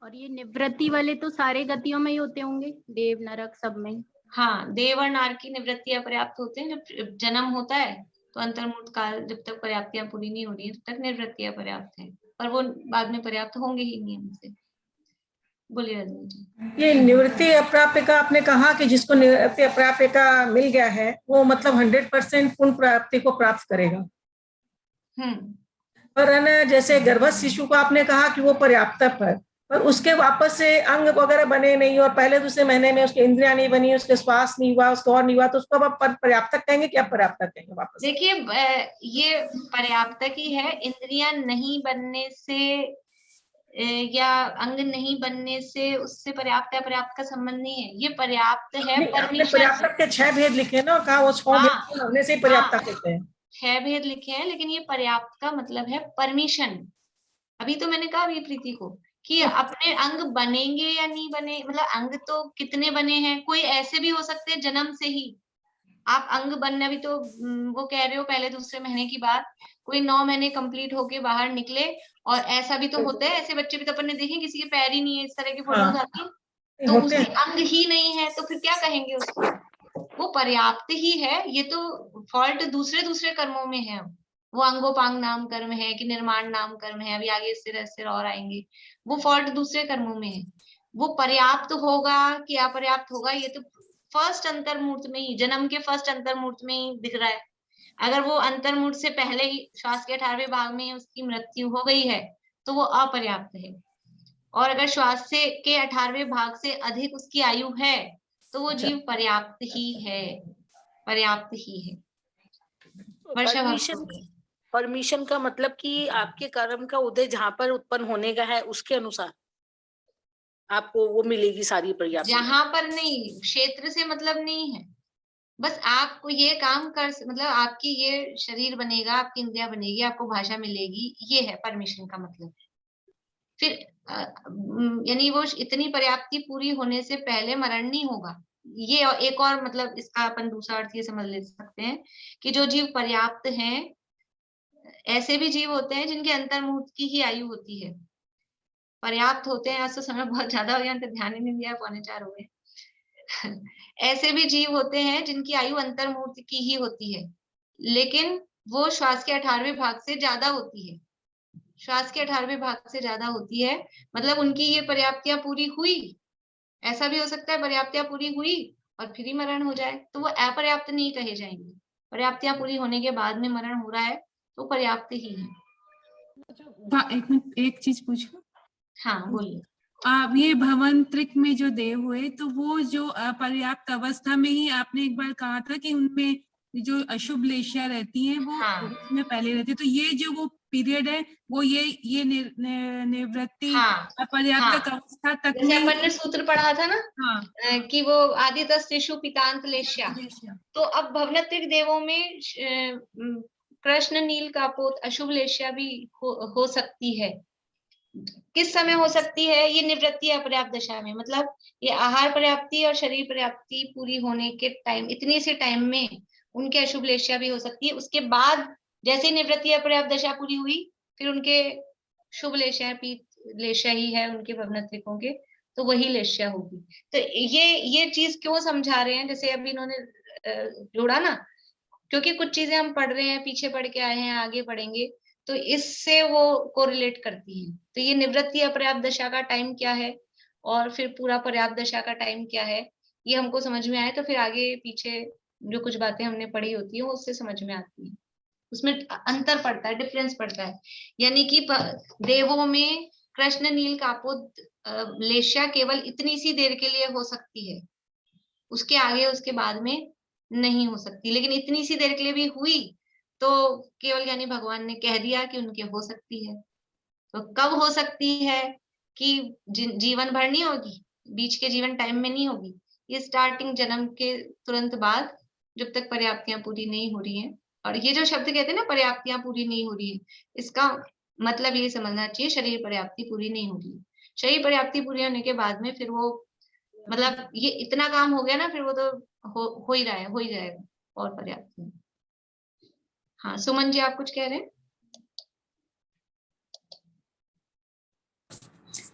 और ये निवृत्ति वाले तो सारे गतियों में ही होते होंगे, देव नरक सब में। हाँ, देव और नार की निवृत्ति अपर्याप्त होते हैं। जब जन्म होता है तो अंतर्मुहूर्त काल जब तक पर्याप्तियां पूरी नहीं हो रही है तब तक निवृत्ति अपर्याप्त है, पर वो बाद में पर्याप्त होंगे ही नियम से। बोलिए रजनी जी। ये निवृत्ति अप्राप्यका आपने कहा कि जिसको निवृत्ति अप्राप्यका मिल गया है वो मतलब 100% पूर्ण प्राप्ति को प्राप्त करेगा। पर है ना, जैसे गर्भस्थ शिशु को आपने कहा कि वो पर्याप्त पर उसके वापस से अंग वगैरह बने नहीं और पहले दूसरे महीने में उसकी इंद्रियां नहीं बनी, उसके श्वास नहीं हुआ, उसको और नहीं हुआ, तो उसको अब पर्याप्त कहेंगे क्या पर्याप्त कहेंगे वापस? देखिए ये पर्याप्त ही है, इंद्रियां नहीं बनने से या अंग नहीं बनने से उससे पर्याप्त या पर्याप्त का संबंध नहीं है। ये पर्याप्त है परमिशन। पर्याप्त के 6 भेद लिखे ना, कहा वो 6 भेद होने से पर्याप्त कहते हैं। 6 भेद लिखे हैं, लेकिन ये पर्याप्त का मतलब है परमिशन। अभी तो मैंने कहा अभी प्रीति को कि अपने अंग बनेंगे या नहीं बने, मतलब अंग तो कितने बने हैं, कोई ऐसे भी हो सकते हैं जन्म से ही आप अंग बनना भी तो वो कह रहे हो पहले दूसरे महीने की बात, कोई 9 महीने कंप्लीट होके बाहर निकले, और ऐसा भी तो होता है, ऐसे बच्चे भी तो अपन ने देखे किसी के पैर ही नहीं है, इस तरह की फोटोज आती है, तो उसके अंग ही नहीं है, तो फिर क्या कहेंगे उसको? वो पर्याप्त ही है। ये तो फॉल्ट दूसरे दूसरे कर्मों में है, वो अंगोपांग नाम कर्म है कि निर्माण नाम कर्म है, अभी आगे स्थिर और आएंगे, वो फॉल्ट दूसरे कर्मों में है। वो पर्याप्त होगा कि अपर्याप्त होगा ये तो फर्स्ट अंतर्मुहूर्त में ही, जन्म के फर्स्ट अंतर्मुहूर्त में ही दिख रहा है। अगर वो अंतर्मुहूर्त से पहले ही श्वास के 18वें भाग में उसकी मृत्यु हो गई है तो वो अपर्याप्त है, और अगर श्वास से के 18वें भाग से अधिक उसकी आयु है तो वो जीव पर्याप्त ही है, पर्याप्त ही है। परमिशन का मतलब कि आपके कर्म का उदय जहाँ पर उत्पन्न होने का है उसके अनुसार आपको वो मिलेगी सारी पर्याप्त। जहां पर नहीं, क्षेत्र से मतलब नहीं है, बस आपको ये काम कर, मतलब आपकी ये शरीर बनेगा, आपकी इंद्रिया बनेगी, आपको भाषा मिलेगी, ये है परमिशन का मतलब। फिर यानी वो इतनी पर्याप्ति पूरी होने से पहले मरण नहीं होगा। ये एक और मतलब इसका अपन दूसरा अर्थ ये समझ ले सकते हैं कि जो जीव पर्याप्त हैं, ऐसे भी जीव होते हैं जिनके अंतर्मुहूर्त की ही आयु होती है, पर्याप्त होते हैं। आज तो समय बहुत ज्यादा हो गया तो ध्यान ही नहीं दिया, 3:45 हो गए। ऐसे भी जीव होते हैं जिनकी आयु अंतर्मुहूर्त की ही होती है, लेकिन वो श्वास के 18वें भाग से ज्यादा होती है, श्वास के 18वें भाग से ज्यादा होती है, मतलब उनकी ये पर्याप्तियां पूरी हुई। ऐसा भी हो सकता है पर्याप्तियां पूरी हुई और फिर ही मरण हो जाए, तो वो अपर्याप्त नहीं कहे जाएंगे। पर्याप्तियां पूरी होने के बाद में मरण हो रहा है तो पर्याप्त ही है। एक चीज पूछूं? हाँ बोलिए। ये भवंत्रिक में जो देव हुए तो वो जो अपर्याप्त अवस्था में ही आपने एक बार कहा था कि उनमें जो अशुभ लेशियां रहती हैं वो उसमें पहले रहती है, तो ये जो वो पीरियड है वो ये निवृत्ति अपर्याप्त अवस्था तक में अपन ने सूत्र पढ़ा था ना कि वो आदितः शिशु पितांत लेशिया, तो अब भवनत्रिक देवों में कृष्ण नील कापोत अशुभ लेशिया भी हो सकती है। किस समय हो सकती है? ये निवृत्ति अपर्याप्त दशा में, मतलब ये आहार पर्याप्ति और शरीर पर्याप्ति पूरी होने के टाइम, इतने से टाइम में उनके अशुभ लेशिया भी हो सकती है। उसके बाद जैसे निवृत्ति अपर्याप्त दशा पूरी हुई फिर उनके शुभ लेशिया, पीत लेशिया ही है उनके भवनत्रिकों के, तो वही लेशिया होगी। तो ये चीज क्यों समझा रहे हैं, जैसे अभी इन्होंने जोड़ा ना, क्योंकि कुछ चीजें हम पढ़ रहे हैं, पीछे पढ़ के आए हैं, आगे पढ़ेंगे, तो इससे वो कोरिलेट करती है। तो ये निवृत्ति अपर्याप्त दशा का टाइम क्या है और फिर पूरा पर्याप्त दशा का टाइम क्या है, ये हमको समझ में आए तो फिर आगे पीछे जो कुछ बातें हमने पढ़ी होती है उससे समझ में आती है, उसमें अंतर पड़ता है, डिफरेंस पड़ता है। यानी कि देवों में कृष्ण नील कापोत लेशिया केवल इतनी सी देर के लिए हो सकती है, उसके आगे उसके बाद में नहीं हो सकती, लेकिन इतनी सी देर के लिए भी हुई तो केवल ज्ञानी भगवान ने कह दिया कि उनके हो सकती है। तो कब हो सकती है कि जीवन भर नहीं होगी, बीच के जीवन टाइम में नहीं होगी, ये स्टार्टिंग जन्म के तुरंत बाद जब तक पर्याप्तियां पूरी नहीं हो रही हैं। और ये जो शब्द कहते हैं ना पर्याप्तियां पूरी नहीं हो रही है, इसका मतलब ये समझना चाहिए शरीर पर्याप्ति पूरी नहीं हो रही है। शरीर पर्याप्ति पूरी होने के बाद में फिर वो मतलब ये इतना काम हो गया ना, फिर वो तो हो ही रहा है, हो ही जाएगा और पर्याप्त है। हाँ सुमन जी, आप कुछ कह रहे हैं?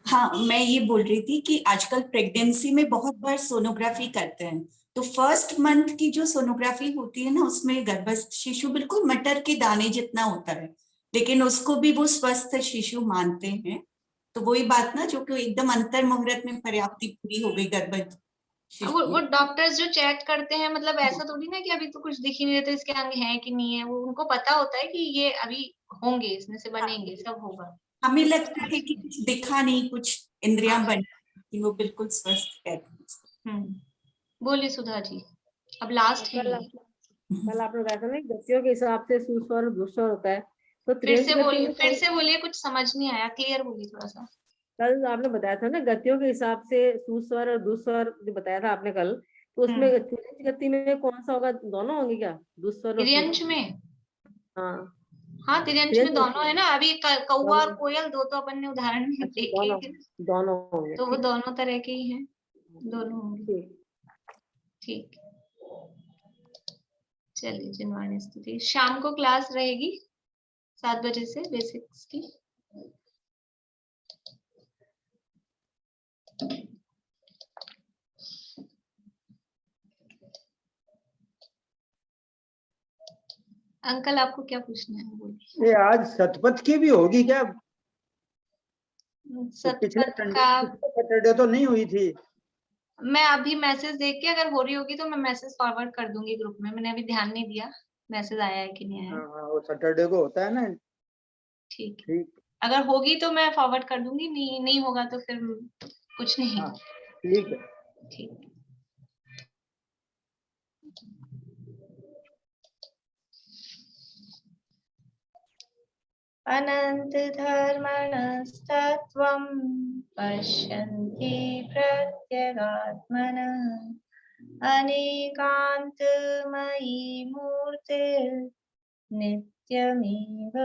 हाँ, मैं ये बोल रही थी कि आजकल प्रेगनेंसी में बहुत बार सोनोग्राफी करते हैं, तो फर्स्ट मंथ की जो सोनोग्राफी होती है ना, उसमें गर्भस्थ शिशु बिल्कुल मटर के दाने जितना होता है, लेकिन उसको भी वो स्वस्थ शिशु मानते हैं। तो वही बात ना, जो कि एकदम अंतर मुहूर्त में पर्याप्ति पूरी हो गई गर्भस्थ वो शिशु। डॉक्टर्स जो चेक करते हैं, मतलब ऐसा थोड़ी ना कि अभी तो कुछ दिख ही नहीं रहे, तो इसके अंग है कि नहीं है, वो उनको पता होता है कि ये अभी होंगे, इसमें से बनेंगे, सब होगा। हमें लगता है कि कुछ दिखा नहीं, कुछ इंद्रियां बनी, कि वो बिल्कुल स्वस्थ है। बोलिए सुधा जी, अब लास्ट है ये। कल आपने बताया था ना, गतियों के हिसाब से सुस्वर दुस्वर होता है, तो फिर त्रियंश गति में फिर से बोलिए, कुछ समझ नहीं आया, क्लियर बोलिए थोड़ा सा। कल आपने बताया था ना, गतियों के हिसाब से सुस्वर और दुस्वर जो बताया था आपने कल, तो उसमें त्रियंश गति में कौन सा होगा? दोनों होंगे क्या, दुस्वर और तिर्यंश सुस्वर? में? हाँ, हाँ, तिर्यंश में दोनों है ना। अभी कौवा और कोयल दो तो अपन ने उदाहरण में अच्छा, देखे दोनों थे, दोनों होंगे, तो वो ठीक दोनों तरह के ही हैं, दोनों होंगे। ठीक। ठीक, चलिए जिनवाणी स्तुति। शाम को क्लास रहेगी 7 बजे से बेसिक्स की। अंकल आपको क्या पूछना है, बोलिए। ये आज सतपथ की भी होगी क्या? तो पिछले सतपथ का सैटरडे तो नहीं हुई थी। मैं अभी मैसेज देख के, अगर हो रही होगी तो मैं मैसेज फॉरवर्ड कर दूंगी ग्रुप में। मैंने अभी ध्यान नहीं दिया मैसेज आया है कि नहीं आया। हाँ हाँ, वो सैटरडे को होता है ना। ठीक, ठीक, अगर होगी तो मैं फॉरवर्ड कर दूंगी, नहीं होगा तो फिर कुछ नहीं। हाँ ठीक है। ठीक। अनंत धर्मणस्तत्त्वं पश्यन्ति प्रत्यगात्मनः अनेकान्तमयी मूर्तिर्नित्यमेव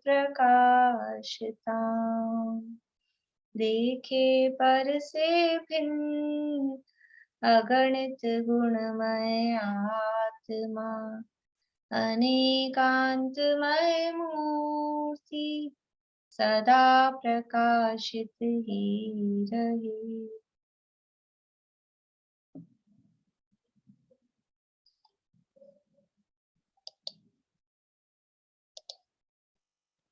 प्रकाशिताम्। देखे पर से भिन्न अगणित गुणमय आत्मा, अनेकांतमय मूर्ति सदा प्रकाशित ही रहे।